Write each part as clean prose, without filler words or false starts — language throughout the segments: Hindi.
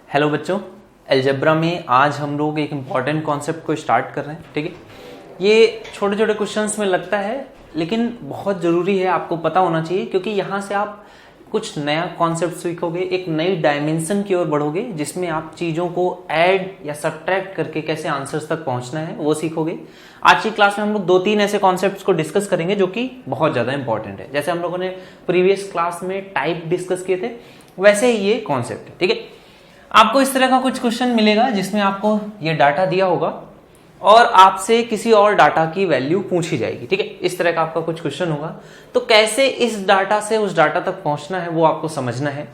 हेलो बच्चों, अलजेब्रा में आज हम लोग एक इम्पॉर्टेंट कॉन्सेप्ट को स्टार्ट कर रहे हैं। ठीक है, ये छोटे छोटे क्वेश्चंस में लगता है लेकिन बहुत ज़रूरी है, आपको पता होना चाहिए क्योंकि यहाँ से आप कुछ नया कॉन्सेप्ट सीखोगे, एक नई डायमेंशन की ओर बढ़ोगे जिसमें आप चीज़ों को ऐड या सब्ट्रैक्ट करके कैसे आंसर्स तक पहुँचना है वो सीखोगे। आज की क्लास में हम लोग 2-3 ऐसे कॉन्सेप्ट्स को डिस्कस करेंगे जो कि बहुत ज़्यादा इंपॉर्टेंट है। जैसे हम लोगों ने प्रीवियस क्लास में टाइप डिस्कस किए थे वैसे ही ये कॉन्सेप्ट है। ठीक है, आपको इस तरह का कुछ क्वेश्चन मिलेगा जिसमें आपको ये डाटा दिया होगा और आपसे किसी और डाटा की वैल्यू पूछी जाएगी। ठीक है, इस तरह का आपका कुछ क्वेश्चन होगा। तो कैसे इस डाटा से उस डाटा तक पहुंचना है वो आपको समझना है।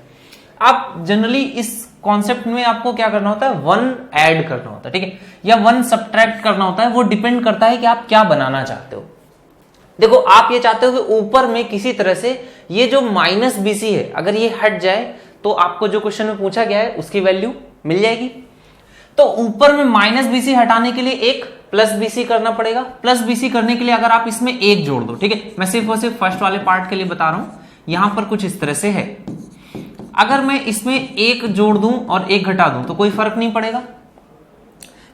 आप जनरली इस कॉन्सेप्ट में आपको क्या करना होता है, 1 ऐड करना होता है। ठीक है, या 1 सब्ट्रैक्ट करना होता है। वो डिपेंड करता है कि आप क्या बनाना चाहते हो। देखो, आप ये चाहते हो कि ऊपर में किसी तरह से ये जो माइनस BC है अगर ये हट जाए तो आपको जो क्वेश्चन में पूछा गया है उसकी वैल्यू मिल जाएगी। तो ऊपर में माइनस BC हटाने के लिए एक प्लस BC करना पड़ेगा। प्लस BC करने के लिए अगर आप इसमें एक जोड़ दो, ठीक है, मैं सिर्फ और सिर्फ फर्स्ट वाले पार्ट के लिए बता रहा हूं। यहां पर कुछ इस तरह से है, अगर मैं इसमें एक जोड़ दूं और एक घटा दूं तो कोई फर्क नहीं पड़ेगा।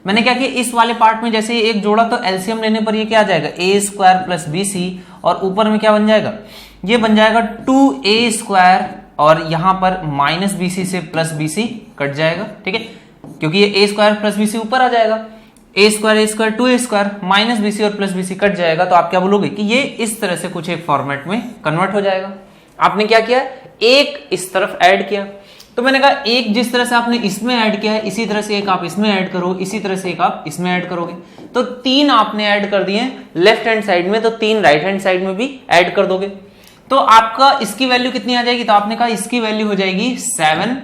मैंने क्या किया, इस वाले पार्ट में जैसे एक जोड़ा तो एलसीएम लेने पर ये क्या आ जाएगा, a² प्लस BC, और ऊपर में क्या बन जाएगा, ये बन जाएगा 2a² और यहां पर माइनस BC से प्लस BC कट जाएगा। ठीक है, क्योंकि ये a² प्लस BC ऊपर आ जाएगा, a² 2a² माइनस BC और प्लस BC कट जाएगा। तो आप क्या बोलोगे कि ये इस तरह से कुछ एक फॉर्मेट में कन्वर्ट हो जाएगा। आपने क्या किया, एक इस तरफ ऐड किया। तो मैंने कहा एक जिस तरह से आपने इसमें ऐड किया है इसी तरह से एक आप इसमें ऐड करो, इसी तरह से एक आप इसमें ऐड करोगे। तो 3 आपने ऐड कर दिए लेफ्ट हैंड साइड में, तो 3 राइट हैंड साइड में भी ऐड कर दोगे। तो आपका इसकी वैल्यू कितनी आ जाएगी, तो आपने कहा इसकी वैल्यू हो जाएगी 7।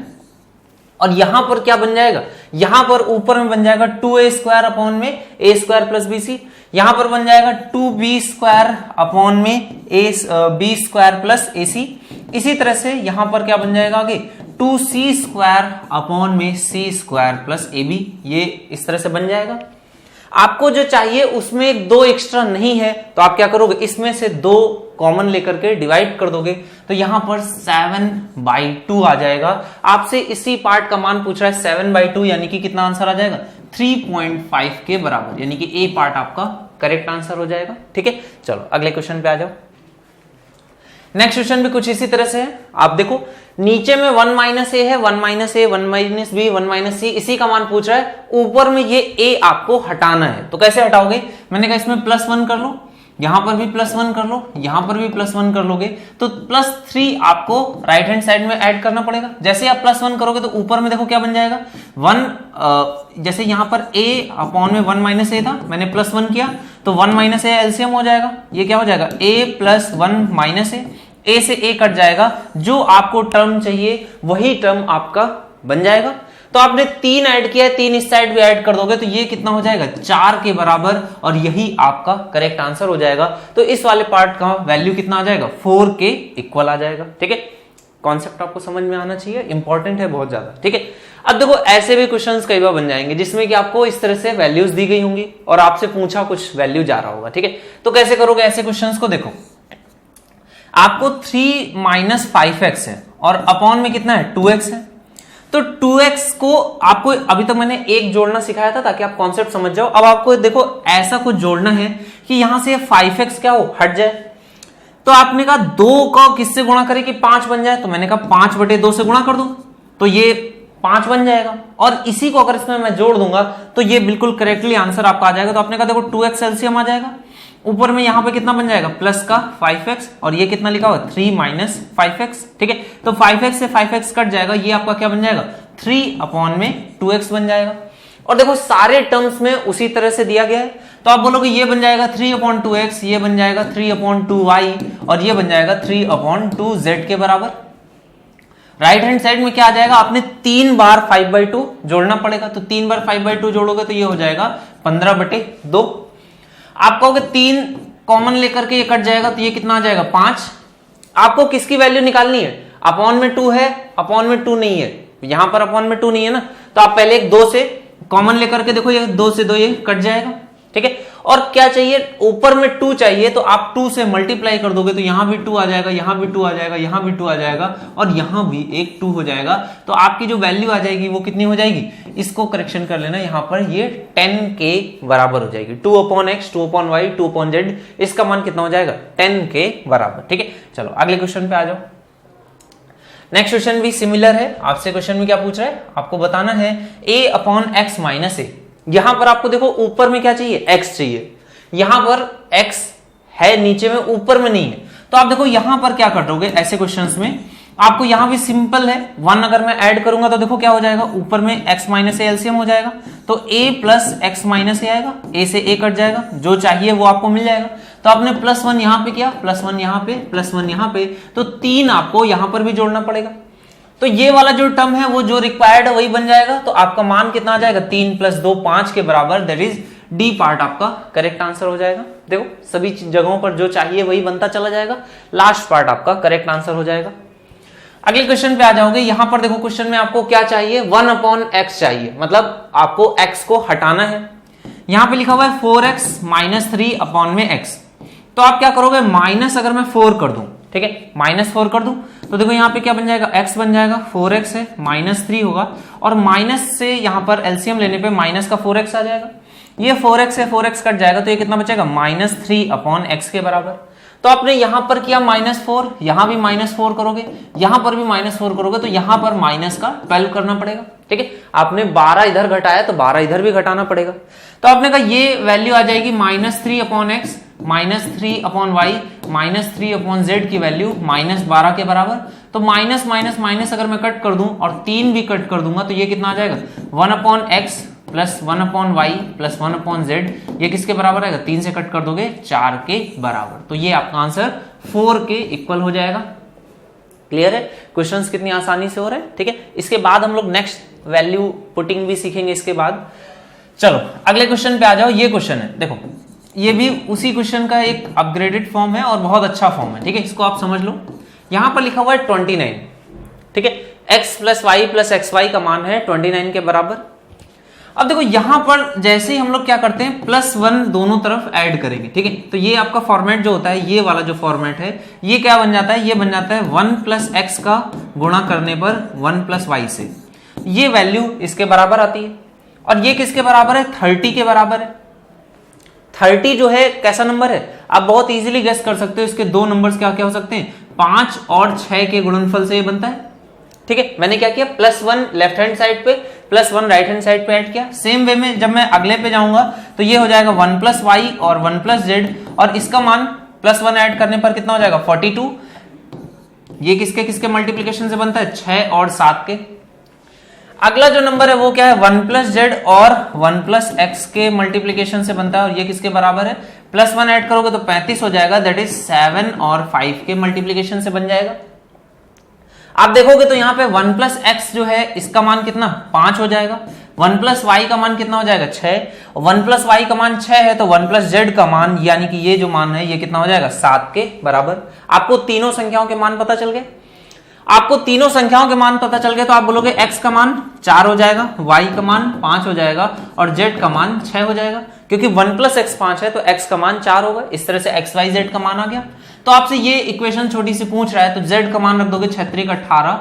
और यहां पर क्या बन जाएगा, यहां पर ऊपर में बन जाएगा 2a² अपॉन में a² प्लस BC, यहां पर बन जाएगा 2b² अपॉन में b² प्लस AC। इसी तरह से यहां पर क्या बन जाएगा आगे, 2c² अपॉन में c² प्लस AB। ये इस तरह से बन जाएगा। आपको जो चाहिए उसमें 2 एक्स्ट्रा नहीं है तो आप क्या करोगे, इसमें से 2 कॉमन लेकर के डिवाइड कर दोगे। तो यहां पर 7/2 आ जाएगा। आपसे इसी पार्ट का मान पूछ रहा है 7/2, यानी कि कितना आंसर आ जाएगा, 3.5 के बराबर, यानी कि A पार्ट आपका करेक्ट आंसर हो जाएगा। ठीक है, चलो अगले क्वेश्चन पे आ जाओ। नेक्स्ट क्वेश्चन भी कुछ इसी तरह से है। आप देखो नीचे में 1 - a है, 1 - a, 1 - b, 1 - c, इसी का मान पूछ रहा है। ऊपर में ये a आपको हटाना है, तो कैसे हटाओगे, मैंने कहा इसमें +1 कर लो, यहां पर भी +1 कर लो, यहां पर भी +1 कर लोगे, तो +3 आपको राइट हैंड साइड में ऐड करना पड़ेगा। जैसे आप +1 करोगे तो ऊपर में देखो क्या बन जाएगा, 1 जैसे यहां पर a अपॉन में 1 - a था, मैंने +1 किया तो 1 - a एलसीएम हो जाएगा। ये क्या हो जाएगा, a + 1 - a से a कट जाएगा, जो आपको टर्म चाहिए वही टर्म आपका बन जाएगा। तो आपने 3 ऐड किया है, 3 इस साइड भी ऐड कर दोगे तो ये कितना हो जाएगा, 4 के बराबर, और यही आपका करेक्ट आंसर हो जाएगा। तो इस वाले पार्ट का वैल्यू कितना आ जाएगा, 4 के इक्वल आ जाएगा। ठीक है, कॉन्सेप्ट आपको समझ में आना चाहिए, इंपॉर्टेंट है बहुत ज्यादा। ठीक है, अब देखो ऐसे भी क्वेश्चंस कई बार बन जाएंगे जिसमें कि आपको इस तरह से वैल्यूज दी गई होंगी और आपसे पूछा कुछ वैल्यू जा रहा होगा। ठीक है, तो कैसे करोगे ऐसे क्वेश्चंस को, देखो आपको 3 - 5x है और अपॉन में कितना है, 2x है। तो 2x को आपको अभी तक मैंने एक जोड़ना सिखाया था ताकि आप कॉन्सेप्ट समझ जाओ। अब आपको देखो ऐसा कुछ जोड़ना है कि यहां से 5x क्या हो, हट जाए। तो आपने कहा 2 का किससे गुणा करें कि 5 बन जाए, तो मैंने कहा 5/2 से गुणा कर दो तो ये 5 बन जाएगा। और इसी को अगर इसमें मैं जोड़ दूंगा तो ये बिल्कुल करेक्टली आंसर आपका आ जाएगा। तो आपने कहा देखो 2x एलसीएम आ जाएगा, ऊपर में यहां पे कितना बन जाएगा, प्लस का 5x, और ये कितना लिखा हुआ है, 3 - 5x। ठीक है, तो 5x से 5x कट जाएगा, ये आपका क्या बन जाएगा, 3 अपॉन में 2x बन जाएगा। और देखो सारे टर्म्स में उसी तरह से दिया गया है, तो आप बोलोगे ये बन जाएगा 3/2x, ये बन जाएगा 3/2y, और ये बन जाएगा 3/2z के बराबर। राइट हैंड साइड में क्या आ जाएगा, आपने 3 बार 5/2 जोड़ना पड़ेगा। तो 3 बार 5/2 जोड़ोगे तो ये हो जाएगा 15/2। आप कहोगे 3 कॉमन लेकर के ये कट जाएगा तो ये कितना आ जाएगा, 5। आपको किसकी वैल्यू निकालनी है, अपॉन में 2 है, अपॉन में 2 नहीं है, यहां पर अपॉन में 2 नहीं है ना, तो आप पहले एक 2 से कॉमन लेकर के देखो, ये 2 से 2 ये कट जाएगा। ठीक है, और क्या चाहिए, ऊपर में 2 चाहिए, तो आप 2 से मल्टीप्लाई कर दोगे तो यहां भी 2 आ जाएगा, यहां भी 2 आ जाएगा, यहां भी 2 आ जाएगा और यहां भी एक 2 हो जाएगा। तो आपकी जो वैल्यू आ जाएगी वो कितनी हो जाएगी, इसको करेक्शन कर लेना, यहां पर ये 10 के बराबर हो जाएगी। 2/x, 2/y, 2/z, इसका मान कितना हो जाएगा, 10 के बराबर। ठीक है, चलो अगले क्वेश्चन पे आ जाओ। नेक्स्ट क्वेश्चन भी सिमिलर है। आपसे क्वेश्चन में क्या पूछ रहा है, आपको बताना है a/x - a। यहां पर आपको देखो ऊपर में क्या चाहिए, x चाहिए, यहां पर x है नीचे में, ऊपर में नहीं है। तो आप देखो यहां पर क्या करोगे, ऐसे क्वेश्चंस में आपको यहां भी सिंपल है, 1 अगर मैं ऐड करूंगा तो देखो क्या हो जाएगा, ऊपर में x - a एलसीएम हो जाएगा, तो a + x - a आएगा, a से a कट जाएगा, जो चाहिए वो आपको मिल जाएगा। तो आपने +1 यहां पे किया, +1 यहां पे, +1 यहां पे, तो 3 आपको यहां पर भी जोड़ना पड़ेगा। तो ये वाला जो टर्म है वो जो रिक्वायर्ड है वही बन जाएगा। तो आपका मान कितना आ जाएगा, 3 + 2 5 के बराबर, दैट इज डी पार्ट आपका करेक्ट आंसर हो जाएगा। देखो सभी जगहों पर जो चाहिए वही बनता चला जाएगा, लास्ट पार्ट आपका करेक्ट आंसर हो जाएगा। अगले क्वेश्चन पे आ जाओगे, यहां पर देखो क्वेश्चन में आपको क्या चाहिए, 1/x चाहिए, मतलब आपको x को हटाना है। यहां पे लिखा हुआ है 4x - 3/x। तो आप क्या करोगे, माइनस अगर मैं 4 कर दूं, ठीक है, -4 कर दूं तो देखो यहां पे क्या बन जाएगा, x बन जाएगा, 4x है, -3 होगा, और माइनस से यहां पर एलसीएम लेने पे माइनस का 4x आ जाएगा, ये 4x है, 4x कट जाएगा, तो ये कितना बचेगा, -3/x के बराबर। तो आपने यहां पर किया -4, यहां भी -4 करोगे, यहां पर भी -4 करोगे, तो यहां पर माइनस का 12 करना पड़ेगा। ठीक है, आपने 12 इधर घटाया तो 12 इधर भी घटाना पड़ेगा। तो आपने कहा ये वैल्यू आ जाएगी -3/x, -3/y, -3/z की वैल्यू -12 के बराबर। तो माइनस माइनस माइनस अगर मैं कट कर दूं और 3 भी कट कर दूंगा तो ये कितना आ जाएगा, 1/x + 1/y + 1/z, ये किसके बराबर आएगा, 3 से कट कर दोगे 4 के बराबर। तो ये आपका आंसर 4 के इक्वल हो जाएगा। क्लियर है, क्वेश्चंस कितनी आसानी से हो रहे हैं। ठीक है, इसके बाद हम लोग नेक्स्ट वैल्यू पुटिंग भी सीखेंगे इसके बाद। चलो अगले क्वेश्चन पे आ जाओ। ये क्वेश्चन है, देखो ये भी उसी क्वेश्चन का एक अपग्रेडेड फॉर्म है और बहुत अच्छा फॉर्म है। ठीक है, इसको आप समझ लो। यहां पर लिखा हुआ है 29, ठीक है, x + y + xy का मान है 29 के बराबर। अब देखो यहां पर जैसे ही हम लोग क्या करते हैं, +1 दोनों तरफ ऐड करेंगे। ठीक है, तो ये आपका फॉर्मेट जो होता है, ये वाला जो फॉर्मेट है, ये क्या बन जाता है, ये बन जाता है 1 + x का गुणा करने पर 1 + y से, ये वैल्यू इसके बराबर आती है। और ये किसके बराबर है, 30 के बराबर है। 30 जो है कैसा नंबर है, आप बहुत इजीली गेस कर सकते हो, इसके दो नंबर्स क्या क्या हो सकते हैं, 5 और 6 के गुणनफल से ये बनता है। ठीक है, मैंने क्या किया, +1 लेफ्ट हैंड साइड पे, +1 राइट हैंड साइड पे ऐड किया। सेम वे में जब मैं अगले पे जाऊंगा तो ये हो जाएगा 1 + y और 1 + z, और इसका मान +1 ऐड करने पर कितना हो जाएगा, 42। ये किसके किसके मल्टीप्लीकेशन से बनता है, 6 और 7 के। अगला जो नंबर है वो क्या है, 1 + z और 1 + x के मल्टीप्लीकेशन से बनता है, और ये किसके बराबर है, +1 ऐड करोगे तो 35 हो जाएगा, दैट इज 7 और 5 के मल्टीप्लीकेशन से बन जाएगा। आप देखोगे तो यहाँ पे 1 + x जो है इसका मान कितना, 5 हो जाएगा। 1 + y का मान कितना हो जाएगा, 6। 1 + y का मान 6 है तो 1 + z का मान, यानी कि ये जो मान है ये कितना हो जाएगा, 7 के बराबर। आपको तीनों संख्याओं के मान पता चल गए। आपको तीनों संख्याओं के मान पता चल गए तो आप बोलोगे x का मान 4 हो जाएगा, y का मान 5 हो जाएगा और z का मान 6 हो जाएगा, क्योंकि 1 + x 5 है तो x का मान 4 होगा। इस तरह से x y z का मान आ गया। तो आपसे ये इक्वेशन छोटी सी पूछ रहा है तो z का मान रख दोगे 6 × 18,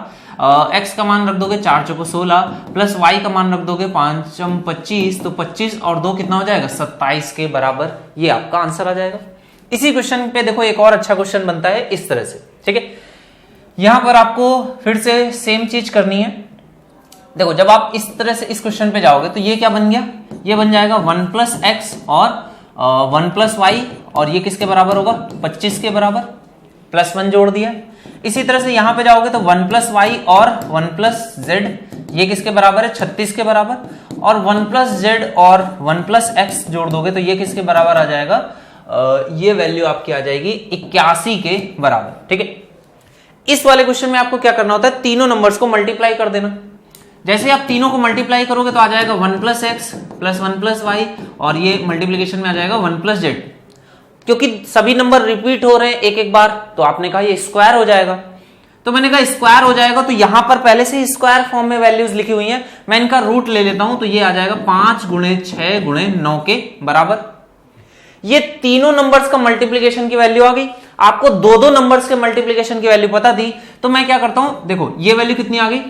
x का मान रख दोगे 4 × 16, प्लस y का मान रख दोगे 5 × 25, तो 25 और 2 कितना हो जाएगा, 27 के बराबर। ये आपका आंसर आ जाएगा। इसी क्वेश्चन पे देखो एक और अच्छा क्वेश्चन बनता है इस तरह से। ठीक है, यहां पर आपको फिर से सेम चीज करनी है। देखो जब आप इस तरह से इस क्वेश्चन पे जाओगे तो ये क्या बन गया, ये बन जाएगा 1 + x और 1 + y, और ये किसके बराबर होगा, 25 के बराबर, +1 जोड़ दिया। इसी तरह से यहां पे जाओगे तो 1 + y और 1 + z, ये किसके बराबर है, 36 के बराबर, और 1 + z और 1 + x जोड़ दोगे तो ये किसके बराबर आ जाएगा, ये वैल्यू आपकी आ जाएगी 81 के बराबर। ठीक है, इस वाले क्वेश्चन में आपको क्या करना होता है, तीनों नंबर्स को मल्टीप्लाई कर देना। जैसे आप तीनों को मल्टीप्लाई करोगे तो आ जाएगा 1 + x + 1 + y, और ये मल्टीप्लीकेशन में आ जाएगा 1 + z। क्योंकि सभी नंबर रिपीट हो रहे हैं एक एक बार, तो आपने कहा ये स्क्वायर हो जाएगा, तो मैंने कहा स्क्वायर हो जाएगा, तो यहां पर पहले से स्क्वायर फॉर्म में वैल्यूज लिखी हुई हैं, मैं इनका रूट ले लेता हूं, तो ये आ जाएगा 5 × 6 × 9 के बराबर। ये तीनों नंबर्स का मल्टीप्लीकेशन की वैल्यू आ गई। आपको दो दो नंबर्स के मल्टीप्लीकेशन की वैल्यू पता थी, तो मैं क्या करता हूं, देखो ये वैल्यू कितनी आ गई,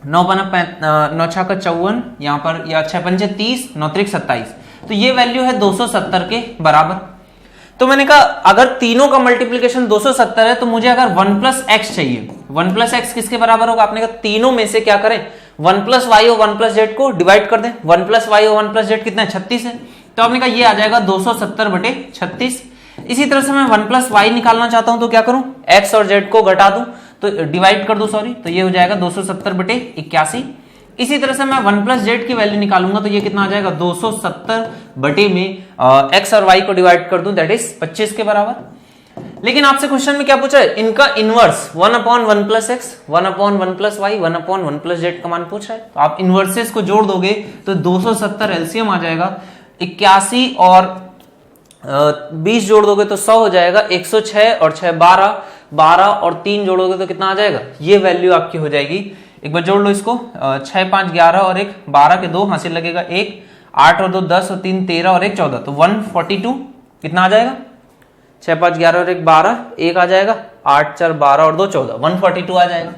9 छक्का 54, यहां पर या 6 पंचे 30, 9 त्रिक 27, तो ये वैल्यू है 270 के बराबर। तो मैंने कहा अगर तीनों का मल्टीप्लीकेशन 270 है तो मुझे अगर 1 प्लस एक्स चाहिए, 1 प्लस एक्स किसके बराबर होगा, आपने कहा तीनों में से क्या करें, 1 प्लस वाई और 1 प्लस जेड को डिवाइड कर दें। 1 प्लस वाई और 1 प्लस जेड कितना है, 36 है, तो आपने कहा ये आ जाएगा 270 बटे 36। इसी तरह से मैं 1 प्लस वाई निकालना चाहता हूं तो क्या करूं, एक्स और जेड को घटा दूं, तो डिवाइड कर दो सॉरी, तो ये हो जाएगा 270 बटे 81। इसी तरह से मैं 1 प्लस जेड की वैल्यू निकालूंगा तो ये कितना आ जाएगा, 270 बटे में एक्स और वाई को डिवाइड कर दूं, दैट इज 25 के बराबर। लेकिन आपसे क्वेश्चन में क्या पूछा है, इनका inverse 1 upon 1 plus X, 1 upon 1 plus Y, 1 upon 1 plus Z का मान पूछ रहा है। तो आप इनवर्सेस को जोड़ दोगे तो 270 एलसीएम आ जाएगा, 81 और 20 जोड़ दोगे तो 100 हो जाएगा, 106 और 6 12, 12 और 3 जोड़ोगे तो कितना आ जाएगा, ये वैल्यू आपकी हो जाएगी। एक बार जोड़ लो इसको, 6 5 11 और 1 12 के 2 हासिल लगेगा 1, 8 और 2 10 और 3 13 और 1 14, तो 142 कितना आ जाएगा, 6 5 11 और 1 12, 1 आ जाएगा, 8 4 12 और 2 14, 142 आ जाएगा।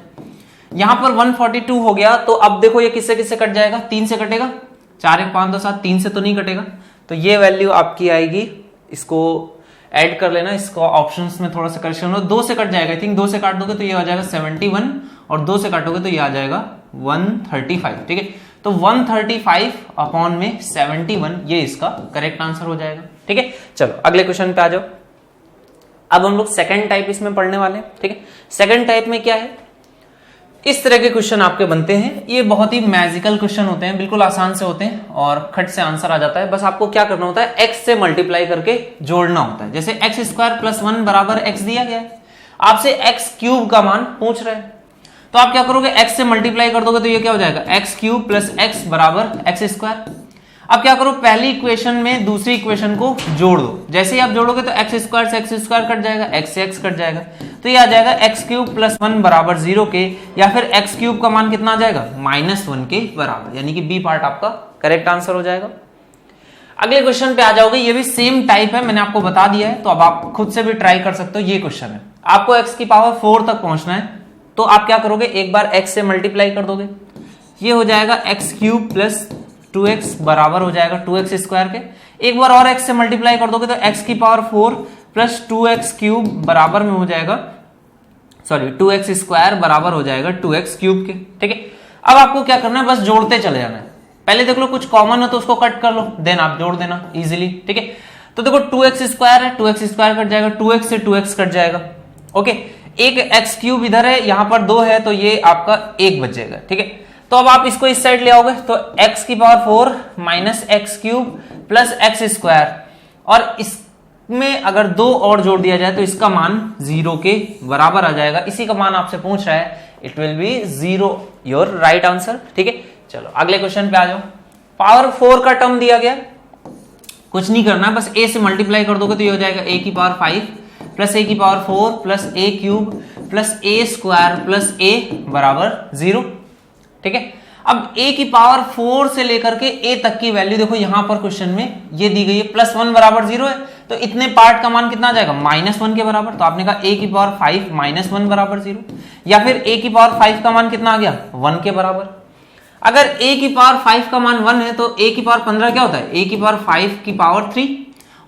यहां पर 142 हो गया, तो अब देखो ये किससे किससे कट जाएगा, 3 से कटेगा, 4 1 5 2 7, 3 से तो नहीं कटेगा, तो ये वैल्यू आपकी आएगी, इसको ऐड कर लेना, इसको ऑप्शंस में थोड़ा सा करेक्शन हो, 2 से कट जाएगा, आई थिंक 2 से काट दोगे तो ये आ जाएगा 71 और 2 से काटोगे तो ये आ जाएगा 135, ठीक है। तो 135 अपॉन में 71 ये इसका करेक्ट आंसर हो जाएगा, ठीक है। चलो अगले क्वेश्चन पे आ जाओ। अब हम लोग सेकंड टाइप इसमें पढ़ने वाले हैं, ठीक है। सेकंड टाइप में क्या है, इस तरह के क्वेश्चन आपके बनते हैं, ये बहुत ही मैजिकल क्वेश्चन होते हैं, बिल्कुल आसान से होते हैं और खट से आंसर आ जाता है। बस आपको क्या करना होता है, x से मल्टीप्लाई करके जोड़ना होता है। जैसे एक्स स्क्वायर प्लस 1 बराबर x दिया गया है, आपसे x क्यूब का मान पूछ रहे हैं, तो आप क्या करोगे, x से मल्टीप्लाई कर दोगे तो ये क्या हो जाएगा, एक्स क्यूब प्लस एक्स बराबर एक्स स्क्वायर। अब क्या करो, पहली इक्वेशन में दूसरी इक्वेशन को जोड़ दो, जैसे ही आप जोड़ोगे तो एक्स स्क्वायर से एक्स स्क्वायर कट जाएगा, एक्स से एक्स कट जाएगा, तो ये आ जाएगा एक्स क्यूब प्लस 1 बराबर 0 के, या फिर एक्स क्यूब का मान कितना आ जाएगा, -1 के बराबर, यानी कि बी पार्ट आपका करेक्ट आंसर हो जाएगा। अगले क्वेश्चन पे आ जाओगे, ये भी सेम टाइप है, मैंने आपको बता दिया है, तो अब आप खुद से भी ट्राई कर सकते हो। ये क्वेश्चन है, आपको एक्स की पावर 4 तक पहुंचना है, तो आप क्या करोगे, एक बार एक्स से मल्टीप्लाई कर दोगे, ये हो जाएगा एक्स क्यूब प्लस 2x बराबर हो जाएगा 2x स्क्वायर के। एक बार और x से मल्टीप्लाई कर दोगे तो x की पावर 4 प्लस 2x क्यूब बराबर में हो जाएगा, सॉरी 2x स्क्वायर बराबर हो जाएगा 2x क्यूब के, ठीक है। अब आपको क्या करना है, बस जोड़ते चले जाना है। पहले देख लो कुछ कॉमन है तो उसको कट कर लो, देन आप जोड़ देना इजीली, ठीक है। तो देखो 2x स्क्वायर है, 2x स्क्वायर कट जाएगा, 2x से 2x कट जाएगा, ओके। एक x क्यूब इधर है, यहां पर 2 है, तो ये आपका 1 बच जाएगा, ठीक है। तो अब आप इसको इस साइड ले आओगे तो x की power 4 minus x cube plus X square, और इसमें अगर 2 और जोड़ दिया जाए तो इसका मान 0 के बराबर आ जाएगा। इसी का मान आपसे पूछ रहा है, it will be 0, your right answer, ठीक है। चलो अगले क्वेश्चन पे आ जाओ। पावर 4 का टर्म दिया गया, कुछ नहीं करना है, बस a से मल्टीप्लाई कर दोगे तो ये हो जाएगा a की पावर 5 प्लस a की power 4 plus a cube plus a square plus a बराबर 0, ठीक है। अब a की पावर 4 से लेकर के a तक की वैल्यू देखो, यहां पर क्वेश्चन में ये दी गई है, प्लस 1 बराबर 0 है, तो इतने पार्ट का मान कितना आ जाएगा, -1 के बराबर। तो आपने कहा a की पावर 5 -1 बराबर 0, या फिर a की पावर 5 का मान कितना आ गया, 1 के बराबर। अगर a की पावर 5 का मान 1 है तो a की पावर 15 क्या होता है, a की पावर 5 की पावर 3,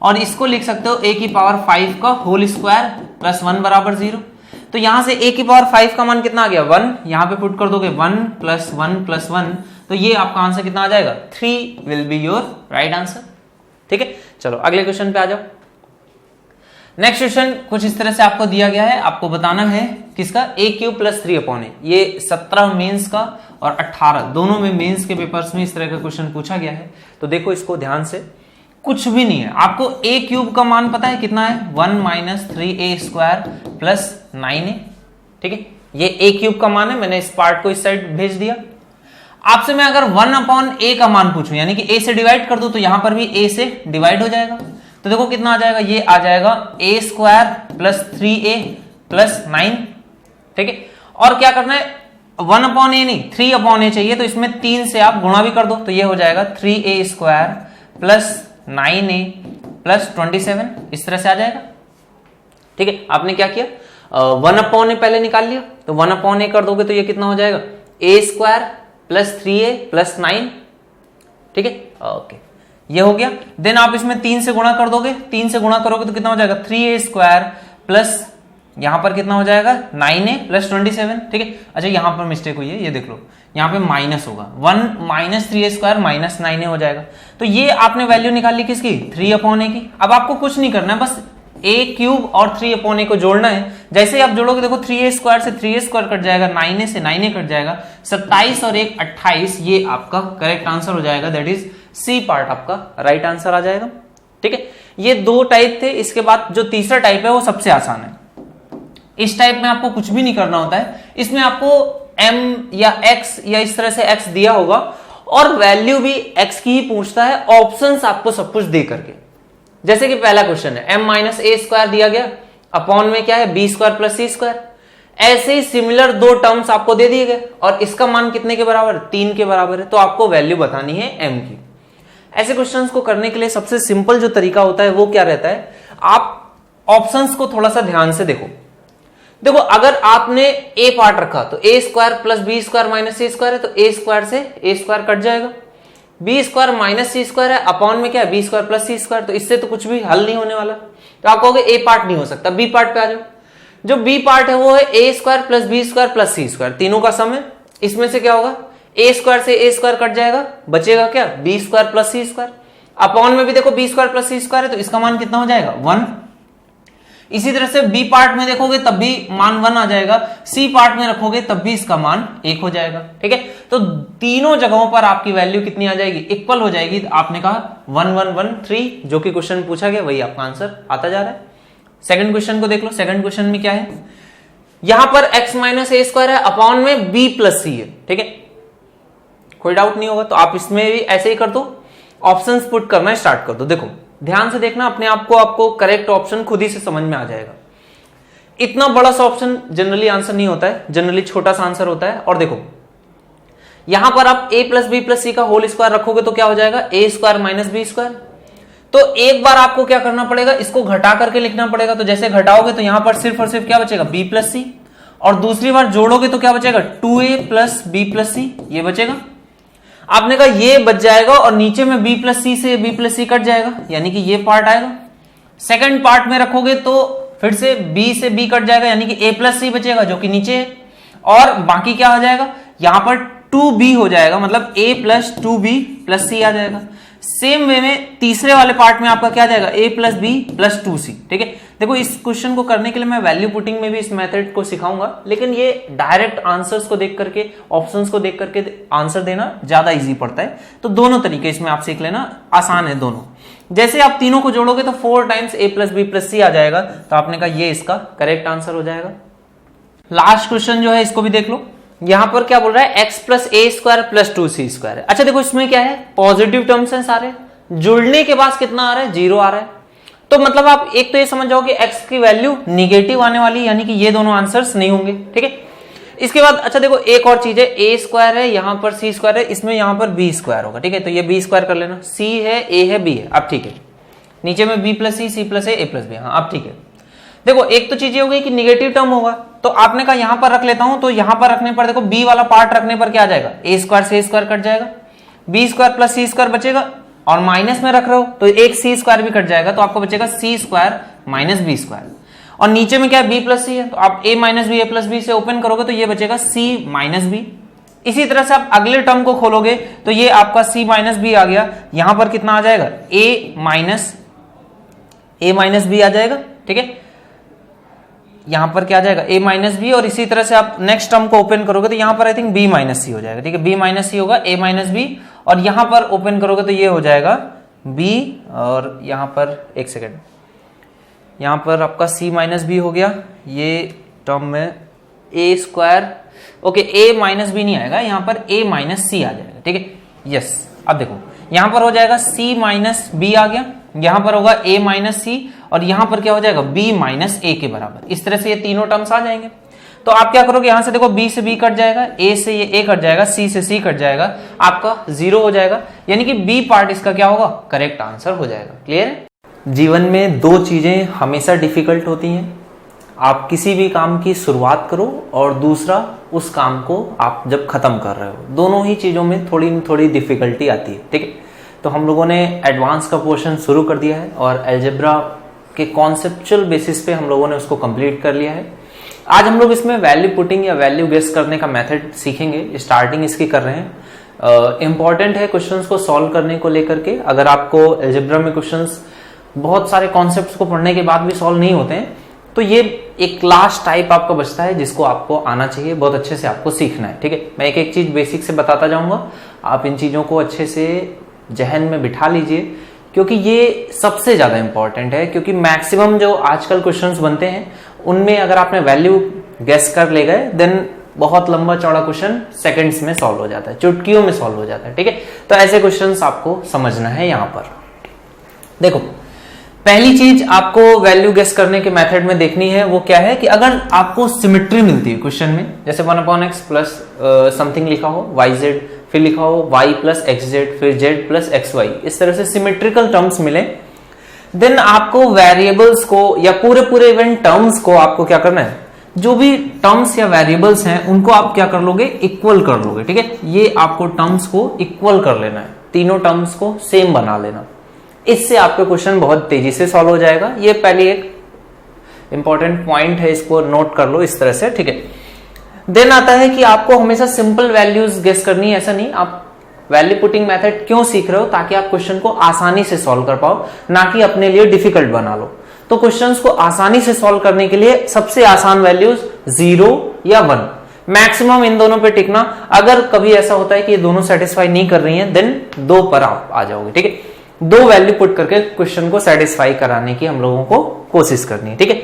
और इसको लिख सकते हो a की पावर 5 का होल स्क्वायर प्लस 1 बराबर 0। तो यहां से a की पावर 5 का मान कितना आ गया, 1, यहां पे पुट कर दोगे 1 प्लस 1 प्लस 1, तो ये आपका आंसर कितना आ जाएगा, 3 will be your right answer, ठीक है। चलो अगले क्वेश्चन पे आ जाओ। नेक्स्ट क्वेश्चन कुछ इस तरह से आपको दिया गया है, आपको बताना है किसका, a cube plus 3 upon a। ये 17 मेंस का और 18 दोनों में मेंस के पेपर्स में इस तरह का क्वेश्चन पूछा गया है। तो देखो इसको ध्यान से, कुछ भी नहीं है, आपको a क्यूब का मान पता है कितना है, 1 minus 3a square plus 9a, ठीक है। ये a क्यूब का मान है, मैंने इस पार्ट को इस साइड भेज दिया। आपसे मैं अगर 1 अपॉन a का मान पूछूं, यानी कि a से डिवाइड कर दूं, तो यहां पर भी a से डिवाइड हो जाएगा। तो देखो कितना आ जाएगा, ये आ जाएगा a square plus 3a plus 9, ठीक है। और क्या करना है, 1 अपॉन a नहीं 3 अपॉन a चाहिए, तो इसमें 3 से आप गुणा भी कर दो, तो ये हो जाएगा 3a square plus 9a plus 27, इस तरह से आ जाएगा। ठीक है, आपने क्या किया, 1/a पहले निकाल लिया, तो 1/a कर दोगे तो ये कितना हो जाएगा, a² प्लस 3a प्लस 9। ठीक है, ओके, ये हो गया। देन आप इसमें 3 से गुणा कर दोगे, 3 से गुणा करोगे तो कितना हो जाएगा, 3a² प्लस यहां पर कितना हो जाएगा, 9a प्लस 27। ठीक है, अच्छा यहां पर मिस्टेक हुई है, ये देख लो, यहां पे माइनस होगा, 1 माइनस 3a² माइनस 9a हो जाएगा। तो ये आपने वैल्यू निकाल ली किसकी, 3/a की। अब आपको कुछ नहीं करना है, बस a³ और 3/a को जोड़ना है। जैसे ही आप जोड़ोगे देखो 3a² से 3a² कट जाएगा, 9a से 9a कट जाएगा, 27 और 1 28, ये आपका करेक्ट आंसर हो जाएगा। दैट इज सी पार्ट आपका राइट आंसर आ जाएगा। ठीक है, ये 2 टाइप थे। इसके बाद जो तीसरा टाइप है वो सबसे आसान है। इस टाइप में आपको कुछ भी नहीं करना होता है, इसमें आपको m या x या इस तरह से x दिया होगा और वैल्यू भी x की ही पूछता है, ऑप्शंस आपको सब कुछ दे करके। जैसे कि पहला क्वेश्चन है m माइनस a² दिया गया, अपॉन में क्या है b² प्लस c²। ऐसे ही सिमिलर 2 टर्म्स आपको दे दिए गए और इसका मान कितने के बराबर, 3 के बराबर है, तो आपको वैल्यू बतानी है m की। ऐसे क्वेश्चंस को करने के लिए सबसे सिंपल जो तरीका होता है वो क्या रहता है, आप ऑप्शंस को थोड़ा सा ध्यान से देखो। देखो अगर आपने a पार्ट रखा तो a² plus b² minus c² है, तो a² से a² कट जाएगा, b² माइनस c² है, अपॉन में क्या है b² प्लस c², तो इससे तो कुछ भी हल नहीं होने वाला। तो आप कहोगे a पार्ट नहीं हो सकता, b पार्ट पे आ जाओ। जो b पार्ट है वो है a² plus b² plus c², तीनों का सम है। इसमें से क्या होगा, a² से a² कट जाएगा, बचेगा क्या b² प्लस c²। अपॉन में भी देखो b² प्लस c² है, तो इसका मान कितना हो जाएगा, 1। इसी तरह से बी पार्ट में देखोगे तब भी मान 1 आ जाएगा, सी पार्ट में रखोगे तब भी इसका मान 1 हो जाएगा। ठीक है, तो तीनों जगहों पर आपकी वैल्यू कितनी आ जाएगी, इक्वल हो जाएगी। तो आपने कहा 1 1 1 3, जो कि क्वेश्चन पूछा गया वही आपका आंसर आता जा रहा है। सेकंड क्वेश्चन को देख लो। सेकंड क्वेश्चन में क्या है, यहां पर x माइनस a² है, अपॉन में b प्लस c है। ठीक है, कोई डाउट नहीं होगा, तो आप इसमें भी ऐसे ही कर दो, ऑप्शंस पुट करना स्टार्ट कर दो। देखो ध्यान से देखना, अपने आप को आपको करेक्ट ऑप्शन खुद ही से समझ में आ जाएगा। इतना बड़ा सा ऑप्शन जनरली आंसर नहीं होता है, जनरली छोटा सा आंसर होता है। और देखो यहां पर आप a प्लस बी प्लस सी का होल स्क्वायर रखोगे तो क्या हो जाएगा, a² माइनस b²। तो एक बार आपको क्या करना पड़ेगा, इसको घटा करके लिखना पड़ेगा। तो जैसे घटाओगे तो यहां पर सिर्फ और सिर्फ क्या बचेगा, b प्लस सी, और दूसरी बार जोड़ोगे तो क्या बचेगा, 2a प्लस b प्लस सी, ये बचेगा। आपने कहा ये बच जाएगा और नीचे में b प्लस सी से b प्लस सी कट जाएगा, यानी कि ये पार्ट आएगा। सेकंड पार्ट में रखोगे तो फिर से b से b कट जाएगा, यानी कि a प्लस सी बचेगा जो कि नीचे है, और बाकी क्या हो जाएगा, यहां पर 2b हो जाएगा, मतलब a plus 2b plus c आ जाएगा। सेम वे में तीसरे वाले पार्ट में आपका क्या जाएगा, a plus b plus 2c। ठीक है, देखो इस क्वेश्चन को करने के लिए मैं वैल्यू पुटिंग में भी इस मेथड को सिखाऊंगा, लेकिन ये डायरेक्ट आंसर्स को देख करके, ऑप्शंस को देख करके आंसर देना ज्यादा इजी पड़ता है। तो दोनों तरीके इसमें आप सीख लेना, आसान है दोनों। जैसे आप तीनों को जोड़ोगे तो 4 times a plus b plus c आ जाएगा, तो आपने कहा ये इसका करेक्ट आंसर हो जाएगा। लास्ट क्वेश्चन जो है इसको भी देख लो। यहां पर क्या बोल रहा है, x plus a² plus 2c² है। अच्छा देखो इसमें क्या है, पॉजिटिव टर्म्स हैं सारे, जुड़ने के बाद कितना आ रहा है, 0 आ रहा है। तो मतलब आप एक तो ये समझ जाओ कि x की वैल्यू निगेटिव आने वाली, यानी कि ये दोनों आंसर्स नहीं होंगे। ठीक है, इसके बाद अच्छा देखो एक और चीज है, a² है, यहां पर c² है, इसमें यहां पर b² होगा। ठीक है, तो ये b² कर लेना, c है, a है, b है। अब ठीक है, नीचे में b plus C plus a plus b। हाँ अब ठीक है। देखो एक तो चीज ये हो गई कि निगेटिव टर्म होगा, तो आपने कहा यहां पर रख लेता हूं, तो यहां पर रखने पर देखो b वाला पार्ट रखने पर क्या आ जाएगा, a² से a² कट जाएगा, b² प्लस c² बचेगा, और माइनस में रख रहे हो तो एक c² भी कट जाएगा, तो आपको बचेगा c² माइनस b²। और नीचे में क्या है, b प्लस सी है, तो आप a minus B, a plus B से ओपन करोगे तो ये बचेगा c माइनस बी। इसी तरह से आप अगले टर्म को खोलोगे तो ये आपका c माइनस बी आ गया, यहां पर कितना आ जाएगा, a माइनस बी आ जाएगा। ठीक है, यहां पर क्या आ जाएगा, a माइनस बी, और इसी तरह से आप नेक्स्ट टर्म को ओपन करोगे तो यहां पर आई थिंक b माइनस सी हो जाएगा। ठीक है, b माइनस सी होगा, a माइनस बी, और यहां पर ओपन करोगे तो ये हो जाएगा b, और यहां पर एक सेकेंड, यहां पर आपका c माइनस बी हो गया, ये टर्म में a², okay a minus B नहीं आएगा, यहां पर a माइनस सी आ जाएगा। ठीक है, यस। अब देखो यहां पर हो जाएगा c माइनस बी आ गया, यहां पर होगा a माइनस सी, और यहां पर क्या हो जाएगा, b माइनस a के बराबर। इस तरह से ये तीनों टर्म्स आ जाएंगे। तो आप क्या करोगे, यहां से देखो b से b कट जाएगा, a से ये a कट जाएगा, c से c कट जाएगा, आपका 0 हो जाएगा, यानी कि b पार्ट इसका क्या होगा, करेक्ट आंसर हो जाएगा। क्लियर है? जीवन में दो चीजें हमेशा डिफिकल्ट होती हैं, आप किसी भी काम की शुरुआत करो और दूसरा उस काम को आप जब खत्म कर रहे हो, दोनों ही चीजों में थोड़ी न थोड़ी डिफिकल्टी आती है। ठीक है, तो हम लोगों ने एडवांस का पोर्शन शुरू कर दिया है और अलजेब्रा के कॉन्सेप्चुअल बेसिस पे हम लोगों ने उसको कंप्लीट कर लिया है। आज हम लोग इसमें वैल्यू पुटिंग या वैल्यू गेस करने का मेथड सीखेंगे, स्टार्टिंग इसकी कर रहे हैं। इंपॉर्टेंट है क्वेश्चंस को सॉल्व करने को लेकर के। अगर आपको अलजेब्रा में क्वेश्चंस बहुत सारे कॉन्सेप्ट्स को पढ़ने के बाद भी सॉल्व नहीं होते हैं, तो ये एक क्लास टाइप आपका बचता है जिसको आपको आना चाहिए, बहुत अच्छे से आपको सीखना है। ठीक है, मैं एक एक चीज बेसिक से बताता जाऊंगा, आप इन चीजों को अच्छे से जहन में बिठा लीजिए, क्योंकि ये सबसे ज्यादा इंपॉर्टेंट है। क्योंकि मैक्सिमम जो आजकल क्वेश्चंस बनते हैं उनमें अगर आपने वैल्यू गेस कर ले गए, देन बहुत लंबा चौड़ा क्वेश्चन सेकंड्स में सॉल्व हो जाता है, चुटकियों में सॉल्व हो जाता है। ठीक है, तो ऐसे क्वेश्चंस आपको समझना है। यहां पर देखो, पहली चीज आपको वैल्यू गेस करने के मेथड में देखनी है, वो क्या है कि अगर आपको सिमेट्री मिलती है क्वेश्चन में, जैसे 1/x प्लस समथिंग लिखा हो yz, फिर लिखा हो y प्लस xz, फिर z प्लस xy, इस तरह से सिमेट्रिकल टर्म्स मिले, देन आपको वेरिएबल्स को या पूरे इवेंट टर्म्स को आपको क्या करना है, जो भी टर्म्स या वेरिएबल्स हैं उनको आप क्या कर लोगे, इक्वल कर लोगे। ठीक है, ये आपको टर्म्स को इक्वल कर लेना है, तीनों टर्म्स को सेम बना लेना, इससे आपका क्वेश्चन बहुत तेजी से सॉल्व हो जाएगा। ये पहले एक इंपॉर्टेंट पॉइंट है, इसको नोट कर लो इस तरह से। ठीक है, देन आता है कि आपको हमेशा सिंपल वैल्यूज गेस करनी है, ऐसा नहीं। आप वैल्यू पुटिंग मेथड क्यों सीख रहे हो, ताकि आप क्वेश्चन को आसानी से सॉल्व कर पाओ, ना कि अपने लिए डिफिकल्ट बना लो। तो क्वेश्चंस को आसानी से सॉल्व करने के लिए सबसे आसान वैल्यूज 0 या 1, मैक्सिमम इन दोनों पे टिकना। अगर कभी ऐसा होता है कि ये दोनों सेटिस्फाई नहीं कर रही हैं, देन 2 पर आप आ जाओगे। ठीक है, 2 वैल्यू पुट करके क्वेश्चन को सेटिस्फाई कराने की हम लोगों को कोशिश करनी है। ठीक है,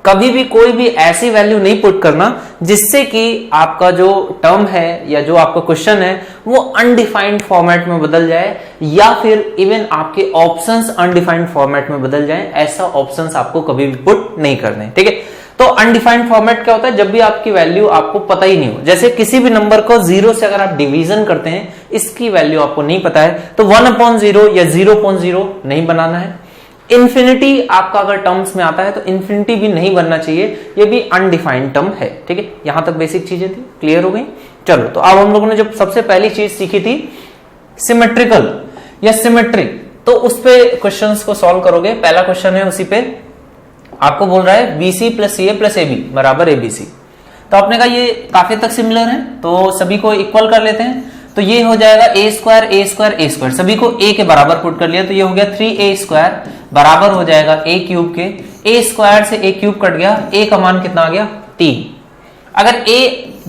कभी भी कोई भी ऐसी वैल्यू नहीं पुट करना जिससे कि आपका जो टर्म है या जो आपका क्वेश्चन है वो अनडिफाइंड फॉर्मेट में बदल जाए, या फिर इवन आपके ऑप्शंस अनडिफाइंड फॉर्मेट में बदल जाए। ऐसा ऑप्शंस आपको कभी भी पुट नहीं करने। ठीक है, तो अनडिफाइंड फॉर्मेट क्या होता है, जब भी आपकी वैल्यू आपको पता ही नहीं हो, जैसे किसी भी नंबर को 0 से अगर आप डिवीजन करते हैं, इसकी वैल्यू आपको नहीं पता है, तो 1/0 या 0.0 नहीं बनाना है। इन्फिनिटी आपका अगर टर्म्स में आता है तो इन्फिनिटी भी नहीं बनना चाहिए, ये भी अनडिफाइंड टर्म है। ठीक है, यहां तक बेसिक चीजें थी, क्लियर हो गई। चलो, तो अब हम लोगों ने जब सबसे पहली चीज सीखी थी सिमेट्रिकल या सिमेट्रिक, तो उस पे क्वेश्चंस को सॉल्व करोगे। पहला क्वेश्चन है, उसी पे आपको बोल रहा है BC plus CA plus AB बराबर ABC। तो आपने कहा ये काफी तक सिमिलर है, तो सभी को इक्वल कर लेते हैं। तो ये हो जाएगा a square a square a square, सभी को a के बराबर पुट कर लिया, तो ये हो गया 3a स्क्वायर बराबर हो जाएगा a क्यूब के। a स्क्वायर से a क्यूब कट गया, a का मान कितना आ गया, 3। अगर a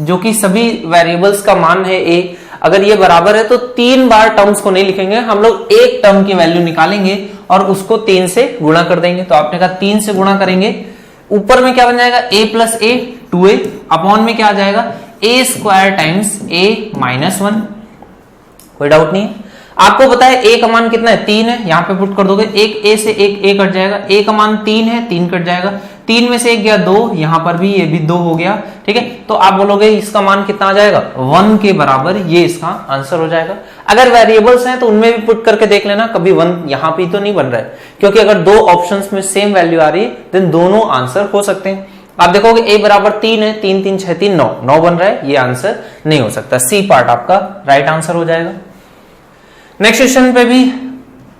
जो कि सभी वेरिएबल्स का मान है a, अगर ये बराबर है तो 3 बार टर्म्स को नहीं लिखेंगे, हम लोग एक टर्म की वैल्यू निकालेंगे और उसको 3 से गुणा कर देंगे। तो आपने कहा 3 से गुणा करेंगे, ऊपर में क्या बन जाएगा, a plus a 2a, upon में क्या आ जाएगा, a square times a minus 1। कोई डाउट नहीं है। आपको पता है a का मान कितना है, 3 है, यहां पे पुट कर दोगे, एक a से एक a कट जाएगा, a का मान 3 है, 3 कट जाएगा, 3 में से 1 गया 2, यहां पर भी ये भी 2 हो गया। ठीक है, तो आप बोलोगे इसका मान कितना आ जाएगा, 1 के बराबर, ये इसका आंसर हो जाएगा। अगर वेरिएबल्स हैं तो उनमें भी पुट करके देख लेना, कभी 1 यहां पे तो नहीं बन रहा है, क्योंकि अगर 2 ऑप्शंस में सेम वैल्यू आ रही है देन दोनों आंसर हो सकते हैं। आप देखोगे a बराबर 3 है, 3 3 6 3 9 बन रहा है, ये आंसर नहीं हो सकता। सी पार्ट आपका राइट आंसर हो जाएगा। नेक्स्ट क्वेश्चन पे भी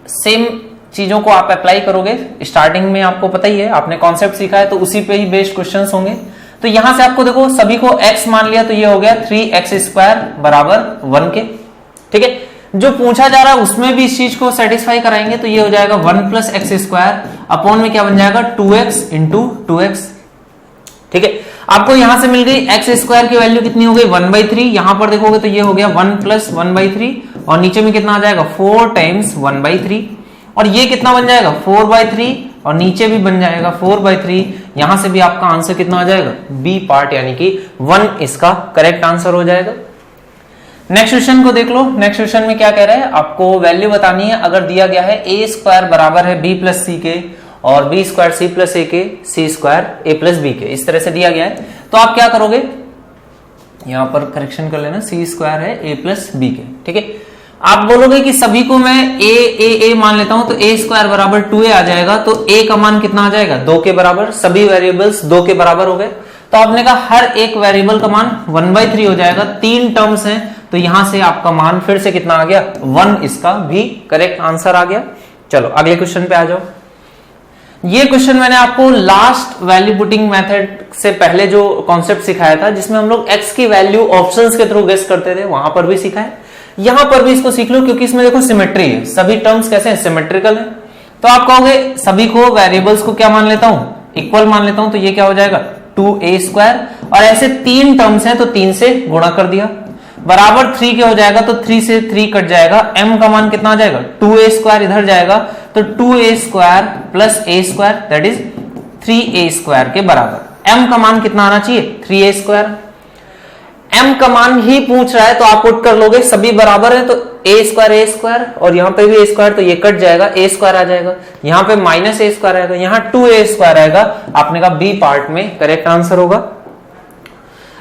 सेम चीजों को आप अप्लाई करोगे। स्टार्टिंग में आपको पता ही है, आपने कॉन्सेप्ट सीखा है, तो उसी पे ही बेस्ड क्वेश्चंस होंगे। तो यहां से आपको देखो, सभी को x मान लिया, तो ये हो गया 3x स्क्वायर बराबर 1 के। ठीक है, जो पूछा जा रहा है उसमें भी इस चीज को सेटिस्फाई कराएंगे, तो ये हो जाएगा 1 प्लस एक्स स्क्वायर, अपॉन में क्या बन जाएगा, 2x इंटू 2x। ठीक है, आपको यहां से मिल गई x स्क्वायर की वैल्यू कितनी हो गई, 1/3। यहां पर देखोगे तो ये हो गया 1 प्लस 1/3, और नीचे में कितना आ जाएगा, 4 टाइम्स 1/3, और ये कितना बन जाएगा, 4/3, और नीचे भी बन जाएगा 4/3। यहां से भी आपका आंसर कितना आ जाएगा, बी पार्ट, यानी कि 1 इसका करेक्ट आंसर हो जाएगा। नेक्स्ट क्वेश्चन को देख लो। नेक्स्ट क्वेश्चन में क्या कह रहा है, आपको वैल्यू बतानी है। अगर दिया गया है a स्क्वायर बराबर है b प्लस सी के, और b square c plus a के, c square a plus b के, इस तरह से दिया गया है, तो आप क्या करोगे, यहां पर करेक्शन कर लेना, c स्क्वायर है a प्लस b के। ठीक है, आप बोलोगे कि सभी को मैं ए मान लेता हूं तो ए स्क्वायर बराबर 2a आ जाएगा, तो ए का मान कितना आ जाएगा 2 के बराबर, सभी वेरिएबल्स 2 के बराबर हो गए। तो आपने कहा हर एक वेरिएबल का मान 1/3 हो जाएगा, 3 टर्म्स हैं तो यहां से आपका मान फिर से कितना आ गया 1, इसका भी करेक्ट आंसर आ गया। चलो अगले क्वेश्चन पे आ जाओ। ये क्वेश्चन मैंने आपको लास्ट वैल्यू पुटिंग मेथड से पहले जो कॉन्सेप्ट सिखाया था, जिसमें हम लोग x की वैल्यू ऑप्शंस के थ्रू गेस करते थे, वहां पर भी सीखा है, यहां पर भी इसको सीख लो, क्योंकि इसमें देखो सिमेट्री है, सभी टर्म्स कैसे हैं सिमेट्रिकल है। तो आप कहोगे सभी को वेरिएबल्स को क्या मान लेता हूं इक्वल मान लेता हूं, तो ये क्या हो जाएगा 2a स्क्वायर, और ऐसे 3 टर्म्स हैं तो 3 से गुणा कर दिया, बराबर 3 के हो जाएगा, तो 3 से 3 कट जाएगा, m का मान कितना आ जाएगा 2a स्क्वायर इधर जाएगा, तो 2a square plus a square that is 3a square के बराबर। m का मान कितना आना चाहिए 3a स्क्वायर, m का मान ही पूछ रहा है तो आप पुट कर लोगे, सभी बराबर है तो a स्क्वायर और यहाँ पे भी a स्क्वायर, तो ये कट जाएगा a स्क्वायर आ जाएगा, यहाँ पे माइनस a स्क्वायर आएगा, यहाँ 2a स्क्वायर आएगा। आपने कहा बी पार्ट में करेक्ट आंसर होगा।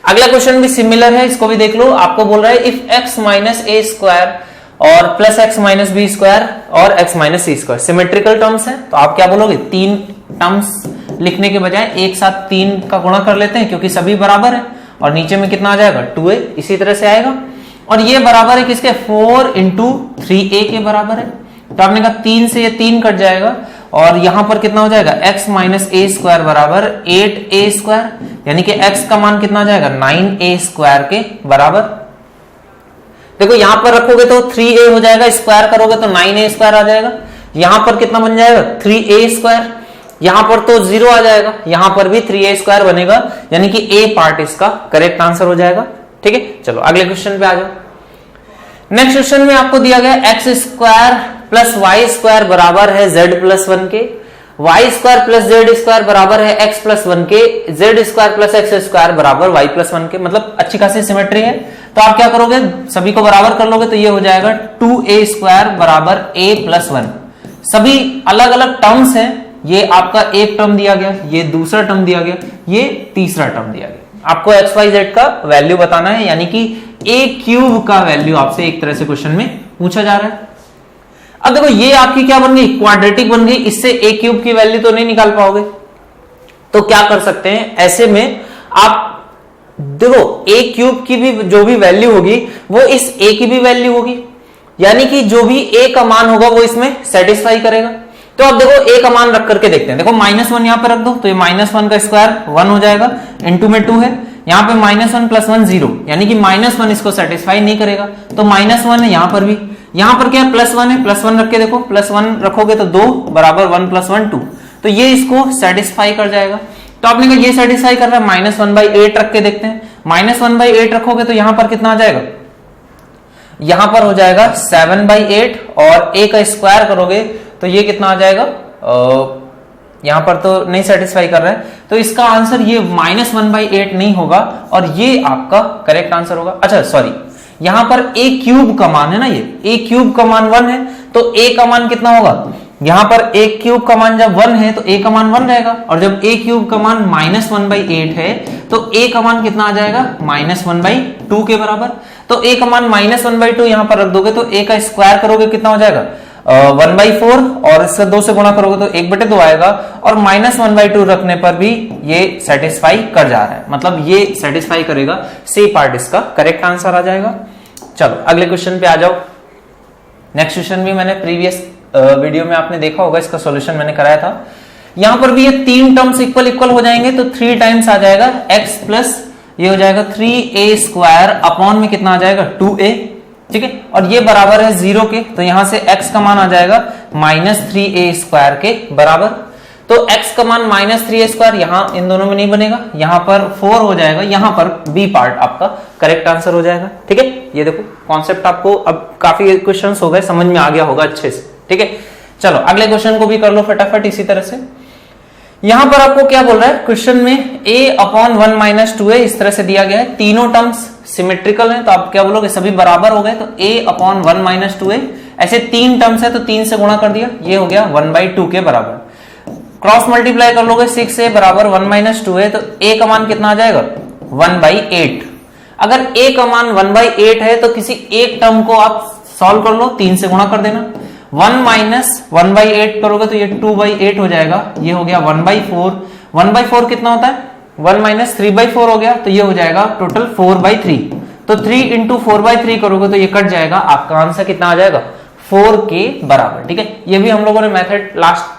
अगला क्वेश्चन भी सिमिलर है, इसको भी देख लो। आपको बोल रहा है if x minus a square और plus x minus b square और x minus c square symmetrical terms है, तो आप क्या बोलोगे 3 टर्म्स लिखने के बजाय एक साथ 3 का गुणा कर लेते हैं, क्योंकि सभी बराबर है, और नीचे में कितना आ जाएगा 2a, इसी तरह से आएगा, और ये बराबर है किसके 4 इंटू 3a के बराबर है, तो आपने कहा 3 से ये 3 कट जाएगा, और यहां पर कितना हो जाएगा x माइनस a स्क्वायर बराबर 8a स्क्वायर, यानी कि x का मान कितना आ जाएगा 9a स्क्वायर के बराबर। देखो यहां पर रखोगे तो 3a हो जाएगा, स्क्वायर करोगे तो 9a स्क्वायर आ जाएगा, यहां पर कितना बन जाएगा 3a स्क्वायर, यहां पर तो 0 आ जाएगा, यहां पर भी 3a स्क्वायर बनेगा, यानी कि a पार्ट इसका करेक्ट आंसर हो जाएगा। ठीक है, चलो अगले क्वेश्चन पे आ जाओ। नेक्स्ट क्वेश्चन में आपको दिया गया X square plus Y square बराबर है z प्लस 1 के, Y square plus Z square बराबर है x प्लस 1 के, Z square plus X square बराबर y प्लस 1 के, मतलब अच्छी खासी सिमेट्री है। तो आप क्या करोगे सभी को बराबर कर लोगे, तो ये हो जाएगा 2a स्क्वायर बराबर a प्लस 1। सभी अलग अलग टर्म्स हैं, ये आपका एक टर्म दिया गया, ये दूसरा टर्म दिया गया, ये तीसरा टर्म दिया गया। आपको एक्स वाई जेड का वैल्यू बताना है, यानी कि a क्यूब का वैल्यू आपसे एक तरह से क्वेश्चन में पूछा जा रहा है। अब देखो ये आपकी क्या बन गई क्वाड्रेटिक बन गई, इससे a क्यूब की वैल्यू तो नहीं निकाल पाओगे, तो क्या कर सकते हैं ऐसे में आप देखो a क्यूब की भी जो भी वैल्यू होगी वो इस a की भी वैल्यू होगी, यानी कि जो भी a का मान होगा वो इसमें सेटिस्फाई करेगा। तो अब देखो a का मान रख करके देखते हैं, देखो -1 यहां पर रख दो, तो ये -1 का स्क्वायर 1 हो जाएगा, इनटू में 2 है, यहां पे -1 प्लस 1 0, यानी कि -1 इसको सेटिस्फाई नहीं करेगा, तो -1 है, यहां पर भी, यहां पर क्या है +1 है, +1 रख के देखो, +1 रखोगे तो 2 बराबर 1 + 1 2, तो ये इसको सेटिस्फाई कर जाएगा। तो आपने कहा ये सेटिस्फाई कर रहा है, -1/8 रख के देखते हैं, -1/8 रखोगे तो यहां पर कितना आ जाएगा, यहां पर हो जाएगा 7/8, और a का स्क्वायर करोगे तो ये कितना आ जाएगा, यहां पर तो नहीं सेटिस्फाई कर रहा है, तो इसका आंसर ये -1/8 नहीं होगा, और ये आपका करेक्ट आंसर होगा। अच्छा सॉरी, यहां पर a क्यूब का मान है ना, ये a क्यूब का मान 1 है, तो a का मान कितना होगा, यहां पर a क्यूब का मान जब 1 है तो a का मान 1 रहेगा, और जब a क्यूब का मान -1/8 है तो a का मान कितना आ जाएगा -1/2 के बराबर। तो a का मान -1/2 यहां पर रख दोगे, तो a का स्क्वायर करोगे कितना हो जाएगा 1/4, और इससे 2 से गुणा करोगे तो 1/2 आएगा, और -1/2 रखने पर भी ये सेटिस्फाई कर जा रहा है, मतलब ये सेटिस्फाई करेगा, सी पार्ट इसका करेक्ट आंसर आ जाएगा। चलो अगले क्वेश्चन पे आ जाओ। नेक्स्ट क्वेश्चन भी मैंने प्रीवियस वीडियो में आपने देखा होगा, इसका सॉल्यूशन मैंने कराया था। यहां पर भी ये 3 टर्म्स इक्वल हो जाएंगे, तो 3 टाइम्स आ जाएगा x प्लस ये हो जाएगा 3a स्क्वायर अपॉन में कितना आ जाएगा 2a, ठीक है, और ये बराबर है 0 के, तो यहां से x का मान आ जाएगा -3a स्क्वायर के बराबर। तो x का मान -3a स्क्वायर यहां इन दोनों में नहीं बनेगा, यहां पर 4 हो जाएगा, यहां पर b पार्ट आपका करेक्ट आंसर हो जाएगा। ठीक है, ये देखो कॉन्सेप्ट आपको अब काफी क्वेश्चंस हो गए, समझ में आ गया होगा अच्छे से। ठीक है, चलो अगले क्वेश्चन को भी कर लो फटाफट इसी तरह से। यहां पर आपको क्या बोल रहा है क्वेश्चन में a/1 - 2a इस तरह से दिया गया है, तीनों टर्म्स सिमेट्रिकल हैं, तो आप क्या बोलोगे सभी बराबर हो गए, तो a/1 - 2a, ऐसे 3 टर्म्स है तो 3 से गुणा कर दिया, ये हो गया 1/2 के बराबर। क्रॉस मल्टीप्लाई कर लोगे 6a बराबर 1 - 2a, तो a का मान कितना आ जाएगा 1/8। अगर a का मान 1/8 है तो किसी एक टर्म को आप सॉल्व कर लो, 3 से गुणा कर देना। 1 माइनस 1/8 करोगे तो ये 2/8 हो जाएगा, ये हो गया 1/4। 1/4 कितना होता है? 1 माइनस 3/4 हो गया, तो ये हो जाएगा टोटल 4/3। तो 3 इंटू 4/3 करोगे तो ये कट जाएगा, आपका आंसर कितना आ जाएगा? 4 के बराबर। ठीक है, ये भी हम लोगों ने मेथड लास्ट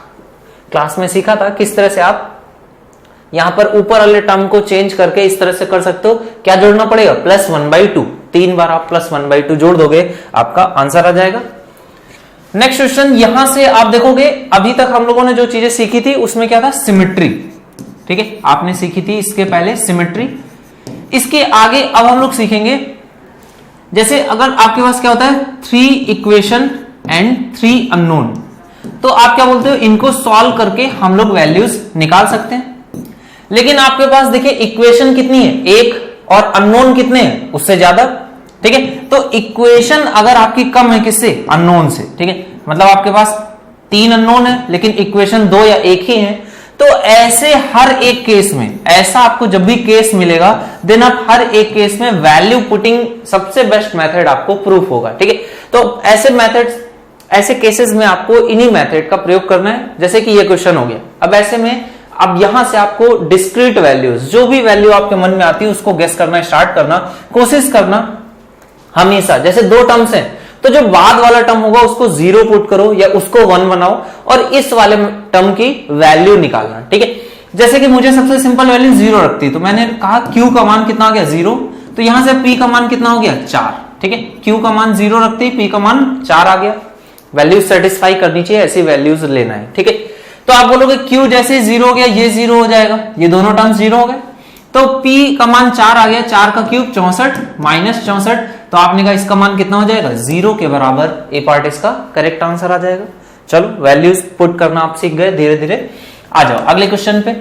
क्लास में सीखा था, किस तरह से आप यहां पर ऊपर वाले टर्म को चेंज करके इस तरह से कर सकते हो। क्या जोड़ना पड़ेगा? +1/2। 3 बार आप +1/2 जोड़ दोगे, आपका आंसर आ जाएगा। नेक्स्ट क्वेश्चन, यहां से आप देखोगे अभी तक हम लोगों ने जो चीजें सीखी थी उसमें क्या था? सिमेट्री। ठीक है, आपने सीखी थी इसके पहले सिमेट्री। इसके आगे अब हम लोग सीखेंगे, जैसे अगर आपके पास क्या होता है? 3 इक्वेशन एंड 3 अननोन, तो आप क्या बोलते हो? इनको सॉल्व करके हम लोग वैल्यूज निकाल सकते हैं। लेकिन आपके पास देखिए इक्वेशन कितनी है? 1, और अननोन कितने हैं? उससे ज्यादा। ठीक है, तो इक्वेशन अगर आपकी कम है किससे? अननोन से। ठीक है, मतलब आपके पास 3 अननोन है लेकिन इक्वेशन 2 या 1 ही है। तो ऐसे हर एक केस में, ऐसा आपको जब भी केस मिलेगा, देन आप हर एक केस में वैल्यू पुटिंग सबसे बेस्ट मेथड आपको प्रूफ होगा। ठीक है, तो ऐसे मेथड्स, ऐसे केसेस में आपको इन्हीं मेथड का प्रयोग करना है। जैसे कि ये क्वेश्चन हो गया, अब ऐसे में अब यहां से आपको डिस्क्रीट वैल्यूज, जो भी वैल्यू आपके मन में आती है उसको गेस करना स्टार्ट करना, कोशिश करना हमेशा। जैसे 2 टर्म्स हैं तो जो बाद वाला टर्म होगा उसको 0 पुट करो या उसको 1 बनाओ और इस वाले टर्म की वैल्यू निकालना। ठीक है, जैसे कि मुझे सबसे सिंपल वैल्यू 0 रखती, तो मैंने कहा Q का मान कितना आ गया? 0। तो यहां से P का मान कितना हो गया? 4। ठीक है, Q का मान 0 रखती, P का मान 4 आ गया। वैल्यू सेटिस्फाई करनी चाहिए, ऐसी वैल्यूज लेना है। ठीक है, तो आप बोलोगे Q जैसे 0 हो गया, ये 0 हो जाएगा, ये दोनों टर्म्स 0 हो गए। तो P का मान 4 आ गया, 4 का क्यूब 64 माइनस 64, तो आपने कहा इसका मान कितना हो जाएगा? 0 के बराबर। ए पार्ट इसका करेक्ट आंसर आ जाएगा। चलो वैल्यूज पुट करना आप सीख गए, धीरे धीरे आ जाओ अगले क्वेश्चन पे।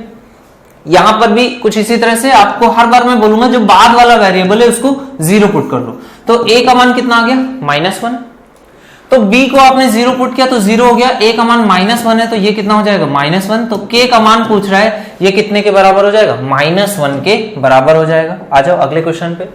यहां पर भी कुछ इसी तरह से आपको हर बार मैं बोलूंगा जो बाद वाला वेरिएबल है उसको 0 पुट कर लो। तो A का मान कितना आ गया? -1। तो B को आपने 0 पुट किया तो 0 हो गया। A का मान -1 है तो ये कितना हो जाएगा? -1। तो K का मान पूछ रहा है, ये कितने के बराबर हो जाएगा? -1 के बराबर हो जाएगा। आ जाओ अगले क्वेश्चन पे।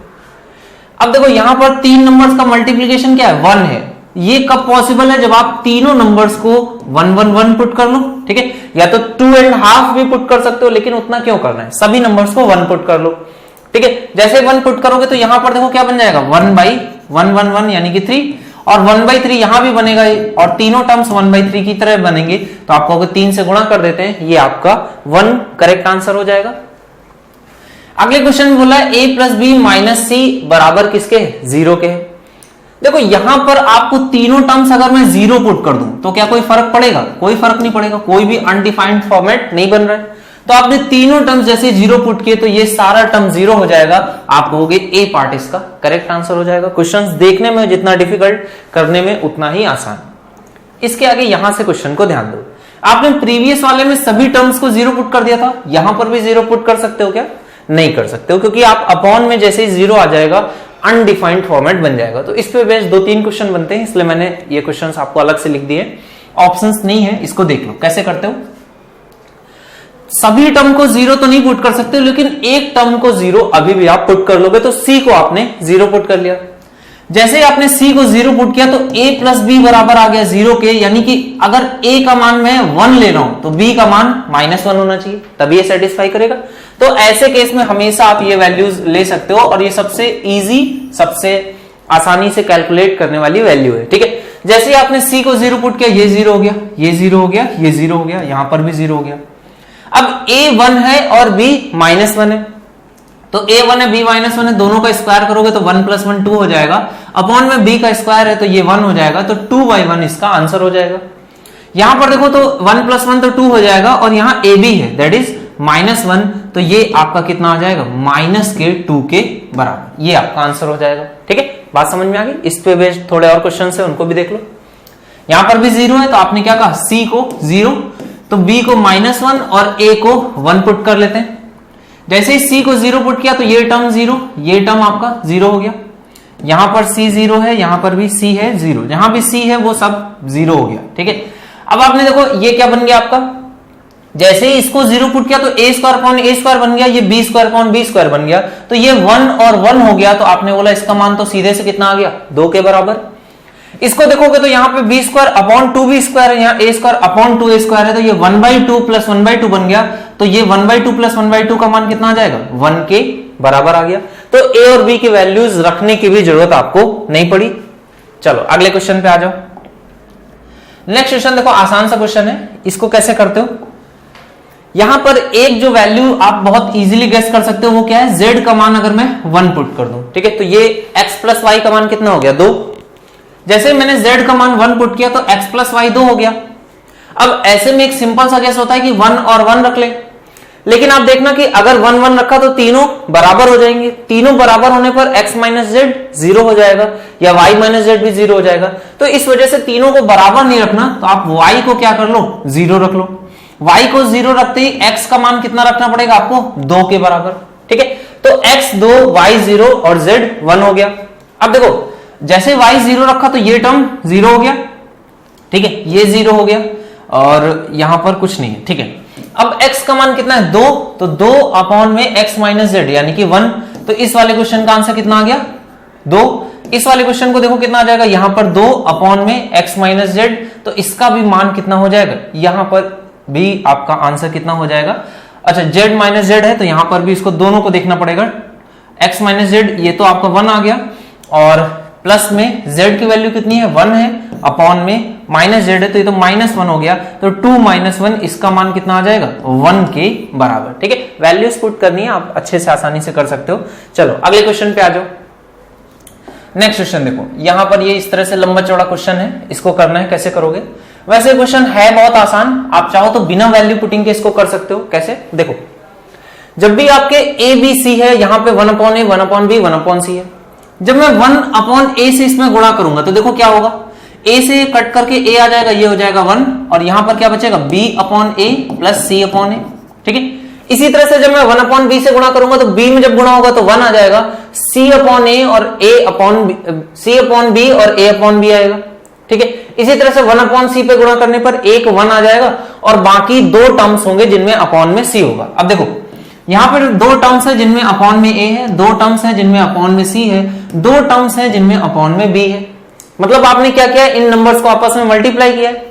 अब देखो यहां पर 3 नंबर्स का मल्टीप्लीकेशन क्या है? 1 है। ये कब पॉसिबल है? जब आप तीनों नंबर्स को 1 1 1 पुट कर लो। ठीक है, या तो 2.5 भी पुट कर सकते हो, लेकिन उतना क्यों करना है? सभी नंबर्स को 1 पुट कर लो। ठीक है, जैसे 1 पुट करोगे तो यहां पर देखो क्या बन जाएगा? 1/111 यानी कि 3, और 1/3 यहां भी बनेगा, और तीनों टर्म्स 1/3 की तरह बनेंगे। तो आपको अगर 3 से गुणा कर देते हैं, ये आपका 1 करेक्ट आंसर हो जाएगा। अगले क्वेश्चन में बोला है A + B - C बराबर किसके? 0 के। देखो यहां पर आपको तीनों टर्म्स अगर मैं 0 पुट कर दूं तो क्या कोई फर्क पड़ेगा? कोई फर्क नहीं पड़ेगा, कोई भी अनडिफाइंड फॉर्मेट नहीं बन रहा है। तो आपने तीनों टर्म्स जैसे 0 पुट किए तो ये सारा टर्म 0 हो जाएगा। आप कहोगे A पार्ट इसका करेक्ट आंसर हो जाएगा। क्वेश्चंस देखने में जितना डिफिकल्ट, करने में उतना ही आसान। इसके आगे यहां से क्वेश्चन को ध्यान दो। आपने प्रीवियस वाले में सभी टर्म्स को 0 पुट कर दिया था, यहां पर भी 0 पुट कर सकते हो क्या? नहीं कर सकते हो, क्योंकि आप अपॉन में जैसे ही 0 आ जाएगा अनडिफाइंड फॉर्मेट बन जाएगा। तो इस पे बेस्ड 2-3 क्वेश्चन बनते हैं, इसलिए मैंने ये क्वेश्चंस आपको अलग से लिख दिए। ऑप्शंस नहीं है, इसको देख लो कैसे करते हो। सभी टर्म को 0 तो नहीं पुट कर सकते, लेकिन एक टर्म को 0 अभी भी आप पुट कर लोगे। तो C को आपने 0 पुट कर लिया। जैसे ही आपने C को 0 पुट किया तो A + B बराबर आ गया 0 के, यानी कि अगर A का मान मैं 1 ले रहा हूं तो B का मान -1 होना चाहिए, तभी ये सेटिस्फाई करेगा। तो ऐसे केस में हमेशा आप ये वैल्यूज ले सकते हो, और ये सबसे इजी, सबसे आसानी से कैलकुलेट करने वाली वैल्यू है। ठीक है, जैसे ही आपने C को 0 पुट किया, ये 0 हो गया, ये 0 हो गया, ये 0 हो गया, यहां पर भी 0 हो गया। अब A 1 है और B -1 है, तो A 1 है, B -1 है, दोनों का स्क्वायर करोगे तो 1 + 1 2 हो जाएगा। अपॉन में B का स्क्वायर है तो ये 1 हो जाएगा, तो 2/1 इसका आंसर हो जाएगा। यहां पर देखो तो 1 + 1 तो 2 हो जाएगा, और यहां AB है दैट इज -1, तो ये आपका कितना आ जाएगा? -2 के बराबर। ये आपका आंसर हो जाएगा। ठीक है, बात समझ में आ गई। इस पे बेस्ड थोड़े और क्वेश्चन है, उनको भी देख लो। यहां पर भी 0 है तो आपने क्या कहा? C को 0, तो B को -1 और A को 1 पुट कर लेते हैं। जैसे ही C को 0 पुट किया तो ये टर्म 0, ये टर्म आपका 0 हो गया। यहां पर C 0 है, यहां पर भी C है 0, जहां भी C है वो सब 0 हो गया। ठीक है, अब आपने देखो ये क्या बन गया आपका? जैसे ही इसको 0 पुट किया तो a² बन गया, ये b² बन गया, तो ये 1 और 1 हो गया। तो आपने बोला इसका मान तो सीधे से कितना आ गया? 2 के बराबर। इसको देखोगे तो यहाँ पे बी स्क्वायर अपॉन 2b² है, यहाँ a स्क्वायर अपॉन 2a² है, तो ये 1/2 प्लस 1/2 बन गया। तो ये 1/2 प्लस 1/2 का मान कितना आ जाएगा, 1 के बराबर आ गया। तो a और b की वैल्यूज रखने की भी जरूरत आपको नहीं पड़ी। चलो अगले क्वेश्चन पे आ जाओ। नेक्स्ट क्वेश्चन देखो, आसान सा क्वेश्चन है, इसको कैसे करते हो। यहां पर एक जो वैल्यू आप बहुत इजीली गेस कर सकते हो वो क्या है, z का मान अगर मैं 1 पुट कर दूं, ठीक है, तो ये x प्लस वाई का मान कितना हो गया, 2। जैसे मैंने z का मान 1 पुट किया तो x प्लस वाई 2 हो गया। अब ऐसे में एक सिंपल सा गेस होता है कि 1 और 1 रख ले, लेकिन आप देखना कि अगर 1 1 रखा तो तीनों बराबर हो जाएंगे। तीनों बराबर होने पर x माइनस जेड 0 हो जाएगा या y माइनस जेड भी 0 हो जाएगा। तो इस वजह से तीनों को बराबर नहीं रखना, तो आप y को क्या कर लो, 0 रख लो। y को 0 रखते ही x का मान कितना रखना पड़ेगा आपको, 2 के बराबर, ठीक है। तो x 2 y 0 और z 1 हो गया। अब देखो जैसे y 0 रखा तो ये टर्म 0 हो गया, ठीक है, ये 0 हो गया और यहां पर कुछ नहीं है, ठीक है। अब x का मान कितना है, 2, तो 2 अपॉन में x माइनस जेड यानी कि 1। तो इस वाले क्वेश्चन का आंसर कितना आ गया, 2। इस वाले क्वेश्चन को देखो कितना आ जाएगा, यहां पर 2 अपॉन में x माइनस जेड, तो इसका भी मान कितना हो जाएगा, यहां पर भी आपका आंसर कितना हो जाएगा। अच्छा z माइनस जेड है तो यहां पर भी इसको दोनों को देखना पड़ेगा, x माइनस जेड ये तो आपका 1 आ गया और प्लस में z की वैल्यू कितनी है, 1 है, अपॉन में माइनस जेड है तो ये तो -1 हो गया। तो 2 - 1 इसका मान कितना आ जाएगा, 1 के बराबर, ठीक है। वैल्यूज पुट करनी है, आप अच्छे से आसानी से कर सकते हो। चलो अगले क्वेश्चन पे आ जाओ। नेक्स्ट क्वेश्चन देखो, यहां पर ये इस तरह से लंबा चौड़ा क्वेश्चन है, इसको करना है, कैसे करोगे। वैसे क्वेश्चन है बहुत आसान, आप चाहो तो बिना वैल्यू पुटिंग के इसको कर सकते हो। कैसे, देखो जब भी आपके a b c है, यहां पे 1/a 1/b 1/c है। जब मैं 1/a से इसमें गुणा करूंगा तो देखो क्या होगा, a से कट करके a आ जाएगा, ये हो जाएगा 1 और यहां पर क्या बचेगा, b/a प्लस c/a, ठीक है। इसी तरह से जब मैं 1/b से गुणा करूंगा तो b में जब गुणा होगा तो 1 आ जाएगा, c/a और c/b और a/b आएगा, ठीक है। इसी तरह से 1/c पे गुणा करने पर एक 1 आ जाएगा और बाकी 2 टर्म्स होंगे जिनमें अपॉन में c होगा। अब देखो यहां पर 2 टर्म्स है जिनमें अपॉन में a है, 2 टर्म्स है जिनमें अपॉन में c है, 2 टर्म्स है जिनमें अपॉन में b है। मतलब आपने क्या किया, इन नंबर्स को आपस में मल्टीप्लाई किया है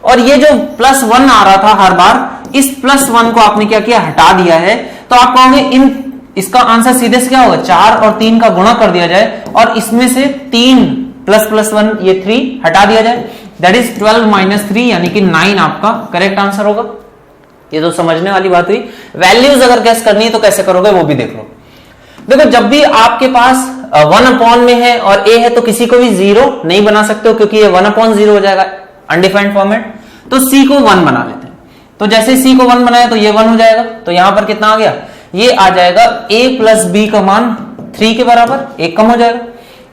और ये जो +1 आ रहा था हर बार, इस +1 को आपने क्या किया, हटा दिया है। तो आप कहोगे इसका आंसर सीधे से क्या होगा, 4 और 3 का गुणा कर दिया जाए और इसमें से 3 ++1 ये 3 हटा दिया जाए, दैट इज 12 - 3 यानी कि 9 आपका करेक्ट आंसर होगा। ये तो समझने वाली बात हुई। वैल्यूज अगर गैस करनी है तो कैसे करोगे वो भी देख लो। देखो जब भी आपके पास 1/, में है और a है तो किसी को भी 0 नहीं बना सकते हो क्योंकि ये 1/0 हो जाएगा अनडिफाइंड फॉर्मेट। तो c को 1 बना लेते हैं, तो जैसे c को 1 बनाया तो ये 1 हो जाएगा। तो यहां पर कितना आ गया, ये आ जाएगा a प्लस b का मान 3 के बराबर, एक कम हो जाएगा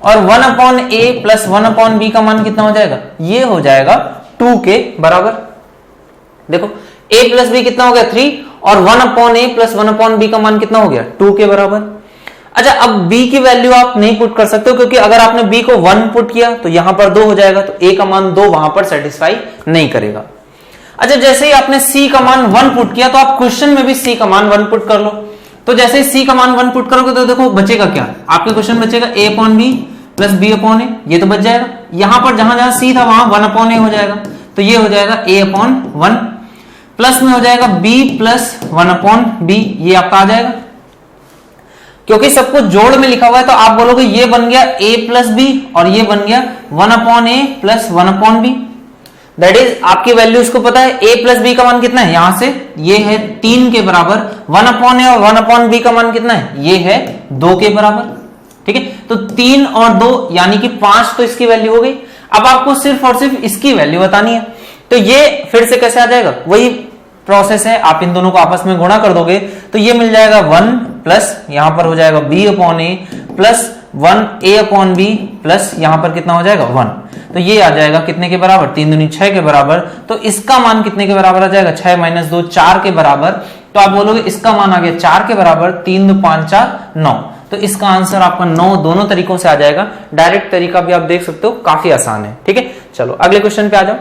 और 1/a प्लस 1/b का मान कितना हो जाएगा, ये हो जाएगा 2 के बराबर। देखो a प्लस b कितना हो गया, 3 और 1/a प्लस 1/b का मान कितना हो गया, 2 के बराबर। अच्छा अब b की वैल्यू आप नहीं पुट कर सकते हो क्योंकि अगर आपने b को 1 पुट किया तो यहां पर 2 हो जाएगा, तो a का मान 2 वहां पर सेटिस्फाई नहीं करेगा। अच्छा जैसे ही आपने c का मान 1 पुट किया तो आप क्वेश्चन में भी c का मान 1 पुट कर लो। तो जैसे ही c का मान 1 पुट करोगे तो देखो बचेगा क्या, आपके क्वेश्चन बचेगा a/b प्लस b/a, ये तो बच जाएगा। यहां पर जहां जहां c था वहां 1/a हो जाएगा, तो ये हो जाएगा a/1 प्लस में हो जाएगा b प्लस 1/b, ये आपका आ जाएगा। क्योंकि सब कुछ जोड़ में लिखा हुआ है तो आप बोलोगे ये बन गया a प्लस b और ये बन गया 1/a plus 1/b। That is आपकी वैल्यूज को पता है, a प्लस b का मान कितना है, यहां से ये है 3 के बराबर, 1/a और 1/b का मान कितना है, ये है 2 के बराबर, ठीक है। तो 3 और 2 यानी कि 5 तो इसकी वैल्यू हो गई। अब आपको सिर्फ और सिर्फ इसकी वैल्यू बतानी है, तो ये फिर से कैसे आ जाएगा, वही प्रोसेस है, आप इन दोनों को आपस में गुणा कर दोगे तो ये मिल जाएगा 1 प्लस यहां पर हो जाएगा b/a प्लस 1a/b प्लस यहां पर कितना हो जाएगा 1, तो ये आ जाएगा कितने के बराबर, 3 दूनी 6 के बराबर। तो इसका मान कितने के बराबर आ जाएगा, 6 - 2 4 के बराबर। तो आप बोलोगे इसका मान आ गया 4 के बराबर, 3 2 5 4 9, तो इसका आंसर आपका 9 दोनों तरीकों से आ जाएगा। डायरेक्ट तरीका भी आप देख सकते हो, काफी आसान है, ठीक है। चलो अगले क्वेश्चन पे आ जाओ।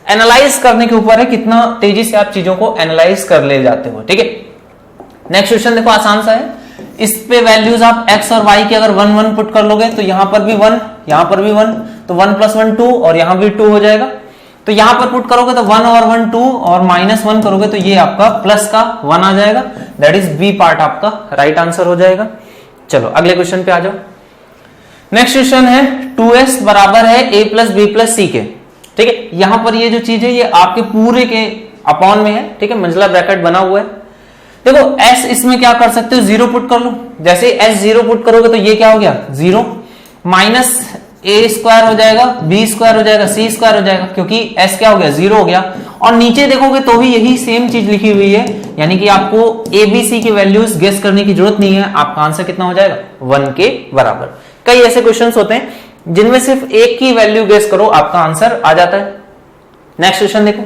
एनालाइज करने के ऊपर है कितना तेजी से आप चीजों को एनालाइज कर ले जाते हो, ठीक है। नेक्स्ट क्वेश्चन देखो आसान सा है, इस पे वैल्यूज आप x और y की अगर 1 1 पुट कर लोगे तो यहां पर भी 1, यहां पर भी 1, तो 1 + 1 2 और यहां भी 2 हो जाएगा। तो यहां पर पुट करोगे तो 1 और 1 2 और -1 करोगे तो ये आपका प्लस का 1 आ जाएगा। दैट इज बी पार्ट आपका राइट आंसर हो जाएगा। चलो अगले क्वेश्चन पे आ जाओ। नेक्स्ट क्वेश्चन है 2s बराबर है a + b + c के। ठीक है, यहां पर ये जो चीज है ये आपके पूरे के अपॉन में है। ठीक है, मंझला ब्रैकेट बना हुआ है। देखो s इसमें क्या कर सकते हो, 0 पुट कर लो। जैसे s 0 पुट करोगे तो ये क्या हो गया 0, माइनस a² हो जाएगा, b² हो जाएगा, c² हो जाएगा, क्योंकि s क्या हो गया 0 हो गया। और नीचे देखोगे तो भी यही सेम चीज लिखी हुई है, यानी कि आपको a b c की वैल्यूज गेस करने की जरूरत नहीं है। आपका आंसर कितना हो जाएगा 1 के बराबर। कई ऐसे क्वेश्चंस होते हैं जिनमें सिर्फ एक की वैल्यू गेस करो आपका आंसर आ जाता है। नेक्स्ट क्वेश्चन देखो,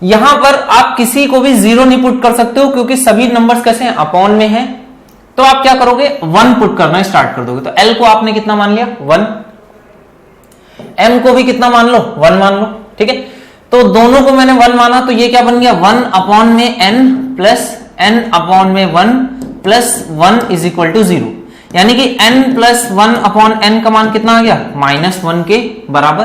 यहां पर आप किसी को भी 0 नहीं पुट कर सकते हो क्योंकि सभी नंबर्स कैसे हैं अपॉन में हैं। तो आप क्या करोगे 1 पुट करना स्टार्ट कर दोगे। तो l को आपने कितना मान लिया 1, m को भी कितना मान लो 1 मान लो। ठीक है, तो दोनों को मैंने 1 माना तो ये क्या बन गया 1 में n प्लस n में 1 प्लस 1 = 0, यानी कि n + 1 n का मान कितना आ गया -1 के बराबर।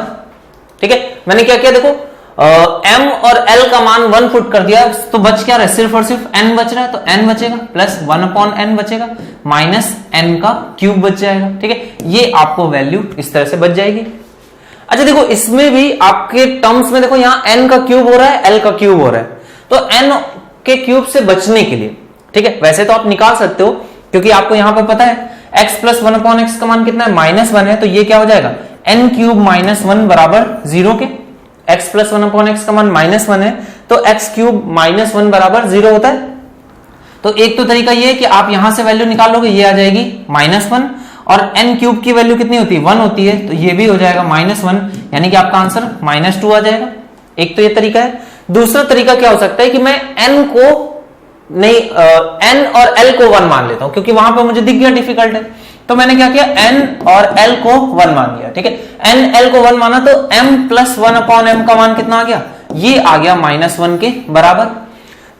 ठीक है, मैंने क्या किया देखो m और l का मान 1 पुट कर दिया तो बच क्या रहा है, सिर्फ और सिर्फ n बच रहा है। तो n बचेगा प्लस 1/n बचेगा माइनस n का क्यूब बच जाएगा। ठीक है, ये आपको वैल्यू इस तरह से बच जाएगी। अच्छा देखो इसमें भी आपके टर्म्स में देखो यहाँ n का क्यूब हो रहा है, l का क्यूब हो रहा है। तो n के क्यूब से बचने के लिए, ठीक है, वैसे तो आप निकाल सकते हो क्योंकि आपको यहां पर पता है x + 1/x का मान कितना है -1 है। तो ये क्या हो जाएगा n³ - 1 बराबर 0 के। x + 1/x का मान -1 है तो x³ - 1 बराबर 0 होता है। तो एक तो तरीका ये है कि आप यहां से वैल्यू निकालोगे, ये आ जाएगी -1 और n³ की वैल्यू कितनी होती है 1 होती है, तो ये भी हो जाएगा -1, यानी कि आपका आंसर -2 आ जाएगा। एक तो ये तरीका है। दूसरा तरीका क्या हो सकता है कि मैं n को नहीं n और l को 1 मान लेता हूं क्योंकि वहां पर मुझे दिख गया डिफिकल्ट है। तो मैंने क्या किया n और l को 1 मान लिया। ठीक है, n l को 1 माना तो m + 1/m का मान कितना आ गया, ये आ गया -1 के बराबर।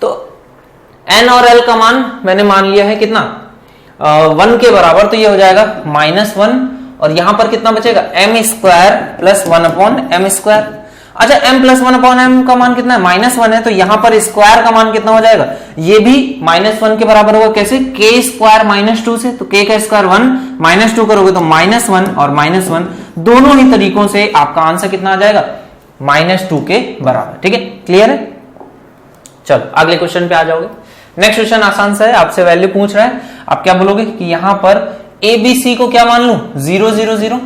तो n और l का मान मैंने मान लिया है कितना 1 के बराबर, तो ये हो जाएगा -1 और यहां पर कितना बचेगा m² + 1/m²। अच्छा m + 1/m का मान कितना है -1 है, तो यहां पर स्क्वायर का मान कितना हो जाएगा, ये भी -1 के बराबर होगा। कैसे, k² - 2 से, तो k का स्क्वायर 1 -2 करोगे तो -1 और -1 दोनों ही तरीकों से आपका आंसर कितना आ जाएगा -2 के बराबर। ठीक है, क्लियर है। चलो अगले क्वेश्चन पे आ जाओगे। नेक्स्ट क्वेश्चन आसान सा है, आपसे वैल्यू पूछ रहा है। आप क्या बोलोगे कि यहां पर a b c को क्या मान लू 0 0 0।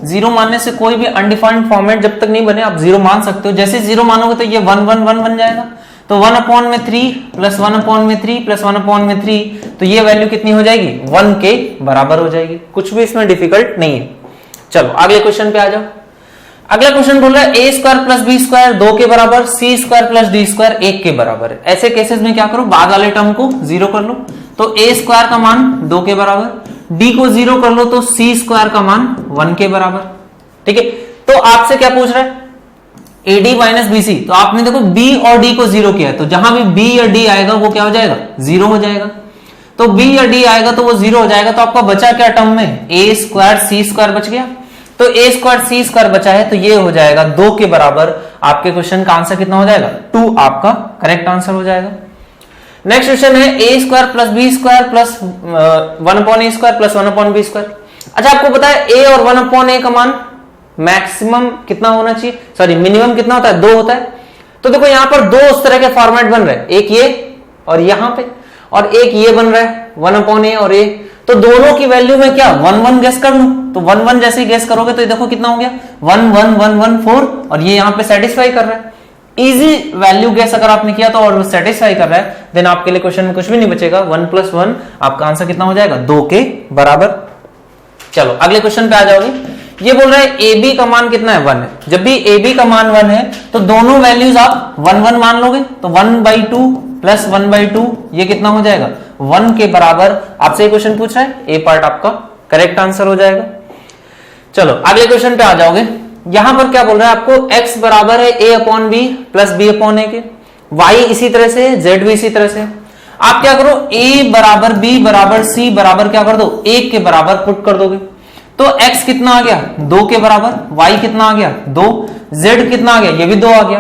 0 मानने से कोई भी अनडिफाइंड फॉर्मेट जब तक नहीं बने आप 0 मान सकते हो। जैसे 0 मानोगे तो ये 1 1 1 बन जाएगा। तो 1/3 + 1/3 + 1/3, तो ये वैल्यू कितनी हो जाएगी 1 के बराबर हो जाएगी। कुछ भी इसमें डिफिकल्ट नहीं है। चलो अगले क्वेश्चन पे आ जाओ। अगला क्वेश्चन बोल रहा है a² + b² 2 के बराबर, c² + d² 1 के बराबर है। ऐसे केसेस में क्या करो, बाद वाले टर्म को 0 कर लो। तो a² का मान 2 के बराबर, d को 0 कर लो तो c² का मान 1 के बराबर। ठीक है, तो आपसे क्या पूछ रहा है AD - BC। तो आपने देखो b और d को 0 किया है, तो जहां भी b या d आएगा वो क्या हो जाएगा 0 हो जाएगा। तो b या d आएगा तो वो 0 हो जाएगा। तो आपका बचा क्या टर्म में, a² c² बच गया। तो a² c² बचा है, तो ये हो जाएगा 2 के बराबर। आपके क्वेश्चन का आंसर कितना हो जाएगा 2 आपका करेक्ट आंसर हो जाएगा। नेक्स्ट क्वेश्चन है a² + b² + 1/a² + 1/b²। अच्छा आपको पता है a और 1/a का मान मैक्सिमम कितना होना चाहिए, सॉरी मिनिमम कितना होता है 2 होता है। तो देखो यहां पर 2 उस तरह के फॉर्मेट बन रहे हैं, एक ये और यहां पे, और एक ये बन रहा है 1/a और a। तो दोनों की वैल्यू में क्या 1 1 गेस कर लूं। तो 1 1 जैसे ही गेस करोगे तो देखो कितना हो गया 1 1 1 1 4, और ये यहां पे सेटिस्फाई कर रहा है। इजी वैल्यू गेस अगर आपने किया तो और सेटिस्फाई कर रहा है, देन आपके लिए क्वेश्चन में कुछ भी नहीं बचेगा। 1 + 1 आपका आंसर कितना हो जाएगा 2 के बराबर। चलो अगले क्वेश्चन पे आ जाओगे। ये बोल रहा है AB का मान कितना है 1 है। जब भी AB का मान 1 है तो दोनों वैल्यूज आप 1 1 मान लोगे। तो 1/2 + 1/2 ये कितना हो जाएगा 1 के बराबर। आपसे क्वेश्चन पूछ रहा है, A पार्ट आपका करेक्ट आंसर हो जाएगा। चलो अगले क्वेश्चन पे आ जाओगे। यहां पर क्या बोल रहा है आपको, x बराबर है a/b + b/a के, y इसी तरह से, z भी इसी तरह से। आप क्या करो, a बराबर b बराबर c बराबर क्या कर दो, 1 के बराबर पुट कर दोगे। तो x कितना आ गया, 2 के बराबर, y कितना आ गया 2, z कितना आ गया, ये भी 2 आ गया।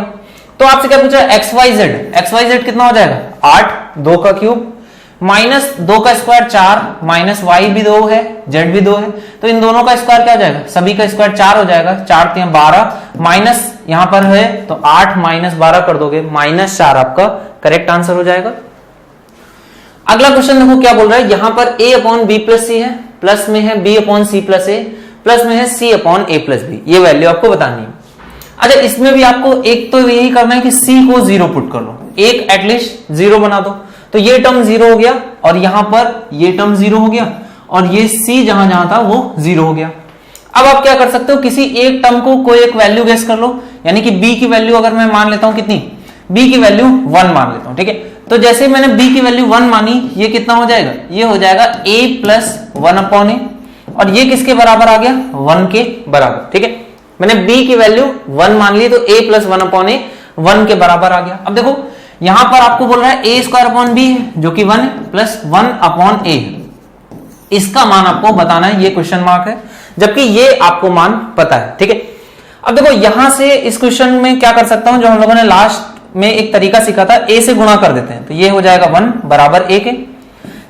तो आपसे क्या पूछा, xyz कितना हो जाएगा 8, 2 का क्यूब माइनस 2 का स्क्वायर 4, माइनस y भी 2 है, z भी 2 है, तो इन दोनों का स्क्वायर क्या हो जाएगा, सभी का स्क्वायर 4 हो जाएगा, 4 3 12, माइनस यहां पर है तो 8 माइनस 12 कर दोगे, -4 आपका करेक्ट आंसर हो जाएगा। अगला क्वेश्चन देखो क्या बोल रहा है, यहां पर a अपॉन बी प्लस सी है, प्लस में है b अपॉन सी प्लस ए, प्लस में है c अपॉन ए प्लस बी, ये वैल्यू आपको बतानी है। अच्छा, इसमें भी आपको एक तो यही करना है कि c को 0 पुट कर लो, एक एटलीस्ट 0 बना दो, तो ये टर्म 0 हो गया और यहां पर ये टर्म 0 हो गया और ये c जहां जहां था वो 0 हो गया। अब आप क्या कर सकते हो, किसी एक टर्म को कोई एक वैल्यू गेस कर लो, यानी कि b की वैल्यू अगर मैं मान लेता हूं कितनी, b की वैल्यू 1 मान लेता हूं, ठीक है। तो जैसे मैंने b की वैल्यू 1 मानी, ये कितना हो जाएगा, ये हो जाएगा a प्लस 1 अपॉन ए, और ये किसके बराबर आ गया, 1 के बराबर, ठीक है। मैंने b की वैल्यू 1 मान ली तो a प्लस 1 अपॉन ए 1 के बराबर आ गया। अब देखो यहां पर आपको बोल रहा है a स्क्वायर अपॉन b है जो कि 1 है, प्लस 1 अपॉन a, इसका मान आपको बताना है, ये क्वेश्चन मार्क है, जबकि ये आपको मान पता है, ठीक है। अब देखो यहां से इस क्वेश्चन में क्या कर सकता हूं, जो हम लोगों ने लास्ट में एक तरीका सीखा था, a से गुणा कर देते हैं, तो ये हो जाएगा 1 बराबर a के।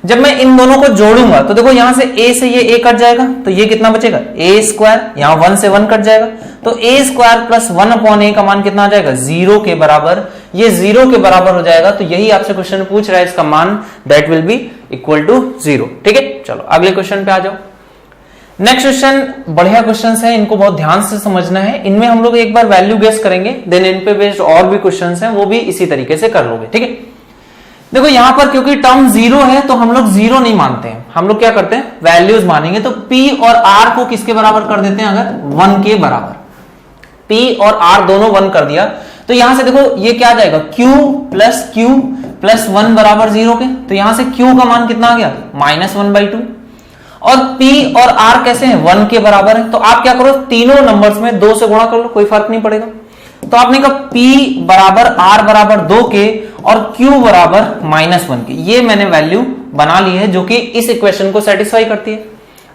जब मैं इन दोनों को जोड़ूंगा तो देखो यहां से a से ये a कट जाएगा, तो ये कितना बचेगा, a स्क्वायर, यहां 1 से 1 कट जाएगा, तो a square plus 1 upon a का मान कितना आ जाएगा, 0 के बराबर, ये 0 के बराबर हो जाएगा। तो यही आपसे क्वेश्चन पूछ रहा है, इसका मान that will be equal to 0, ठीक है। चलो अगले क्वेश्चन पे आ जाओ। नेक्स्ट क्वेश्चन बढ़िया क्वेश्चन है, इनको बहुत ध्यान से समझना है। इनमें हम लोग एक बार वैल्यू गेस करेंगे, देन इन पे बेस्ड और भी क्वेश्चंस हैं, वो भी इसी तरीके से कर लोगे, ठीक है। देखो यहां पर क्योंकि टर्म 0 है तो हम लोग 0 नहीं मानते हैं, हम लोग क्या करते हैं, वैल्यूज मानेंगे। तो p और r को किसके बराबर कर देते हैं, अगर 1 के बराबर, p और r दोनों 1 कर दिया, तो यहां से देखो ये क्या आ जाएगा, q प्लस 1 बराबर 0 के, तो यहां से q का मान कितना आ गया, -1/2, और p और r कैसे हैं, 1 के बराबर है। तो आप क्या करो, तीनों नंबर्स में 2 से गुणा कर लो, कोई फर्क नहीं पड़ेगा। तो आपने कहा p बराबर r बराबर 2 के और q बराबर -1 के, ये मैंने वैल्यू बना ली है जो कि इस इक्वेशन को सेटिस्फाई करती है।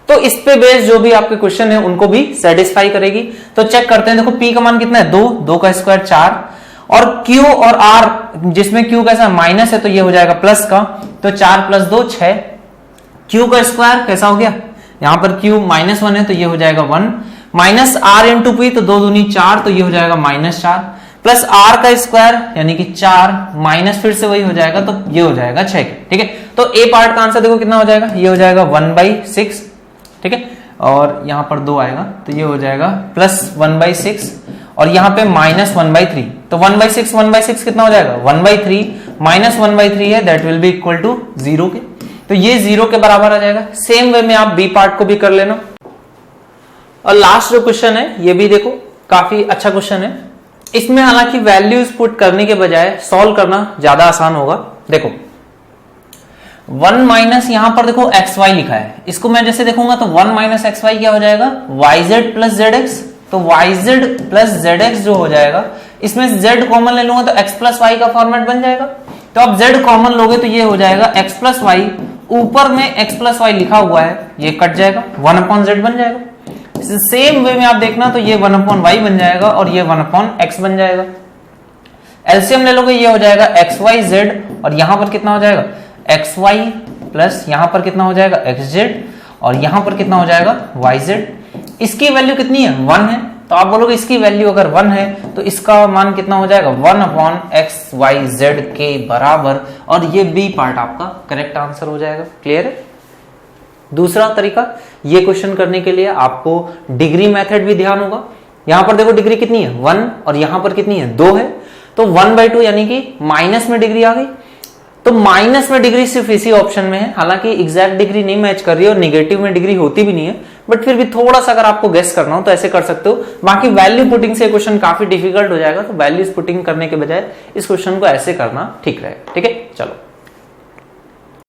तो इस पे बेस्ड जो भी आपके क्वेश्चन है उनको भी सेटिस्फाई करेगी। तो चेक करते हैं, देखो p का मान कितना है, 2 का स्क्वायर 4, और q और r जिसमें q कैसा माइनस है तो ये हो जाएगा प्लस का, तो 4 + 2 6, q का स्क्वायर कैसा हो गया, यहां पर q -1 है तो ये हो जाएगा 1, माइनस r इंटू पी, तो 2 दूनी 4, तो ये हो जाएगा -4, प्लस r का स्क्वायर यानी कि 4, माइनस फिर से वही हो जाएगा, तो ये हो जाएगा 6, ठीक है। तो a पार्ट का आंसर देखो कितना हो जाएगा, ये हो जाएगा 1/6, ठीक है, और यहां पर 2 आएगा तो ये हो जाएगा +1/6, और यहां पे -1/3, तो 1/6 कितना हो जाएगा, 1/3 -1/3 है, that will be equal to 0 के, तो ये 0 के बराबर आ जाएगा। सेम वे में आप बी पार्ट को भी कर लेना। और लास्ट जो क्वेश्चन है ये भी देखो काफी अच्छा क्वेश्चन है, इसमें हालांकि वैल्यूज पुट करने के बजाय सॉल्व करना ज्यादा आसान होगा। देखो 1 माइनस यहां पर देखो xy लिखा है, इसको मैं जैसे देखूंगा तो 1 माइनस xy क्या हो जाएगा, yz प्लस zx, तो yz प्लस zx जो हो जाएगा, इसमें z कॉमन ले लूंगा तो x प्लस y का फॉर्मेट बन जाएगा। तो आप z कॉमन लोगे तो ये हो जाएगा x प्लस वाई, ऊपर में x प्लस वाई लिखा हुआ है ये कट जाएगा, 1/z बन जाएगा। सेम वे में आप देखना तो ये 1/y बन जाएगा और ये 1/x बन जाएगा। एलसीएम ले लोगे ये हो जाएगा xyz, और यहां पर कितना हो जाएगा xy प्लस यहां पर कितना हो जाएगा xz, और यहां पर कितना हो जाएगा yz। इसकी वैल्यू कितनी है, 1 है, तो आप बोलोगे इसकी वैल्यू अगर 1 है तो इसका मान कितना हो जाएगा, 1/xyz के बराबर, और ये बी पार्ट आपका करेक्ट आंसर हो जाएगा। क्लियर है। दूसरा तरीका ये क्वेश्चन करने के लिए आपको डिग्री मेथड भी ध्यान होगा। यहां पर देखो डिग्री कितनी है 1, और यहां पर कितनी है 2 है, तो 1/2 यानी कि माइनस में डिग्री आ गई, तो माइनस में डिग्री सिर्फ इसी ऑप्शन में है। हालांकि एग्जैक्ट डिग्री नहीं मैच कर रही है और निगेटिव में डिग्री होती भी नहीं है, बट फिर भी थोड़ा सा अगर आपको गेस करना हो तो ऐसे कर सकते हो। बाकी वैल्यू पुटिंग से क्वेश्चन काफी डिफिकल्ट हो जाएगा, तो वैल्यूज पुटिंग करने के बजाय इस क्वेश्चन को ऐसे करना ठीक रहेगा। ठीक है, चलो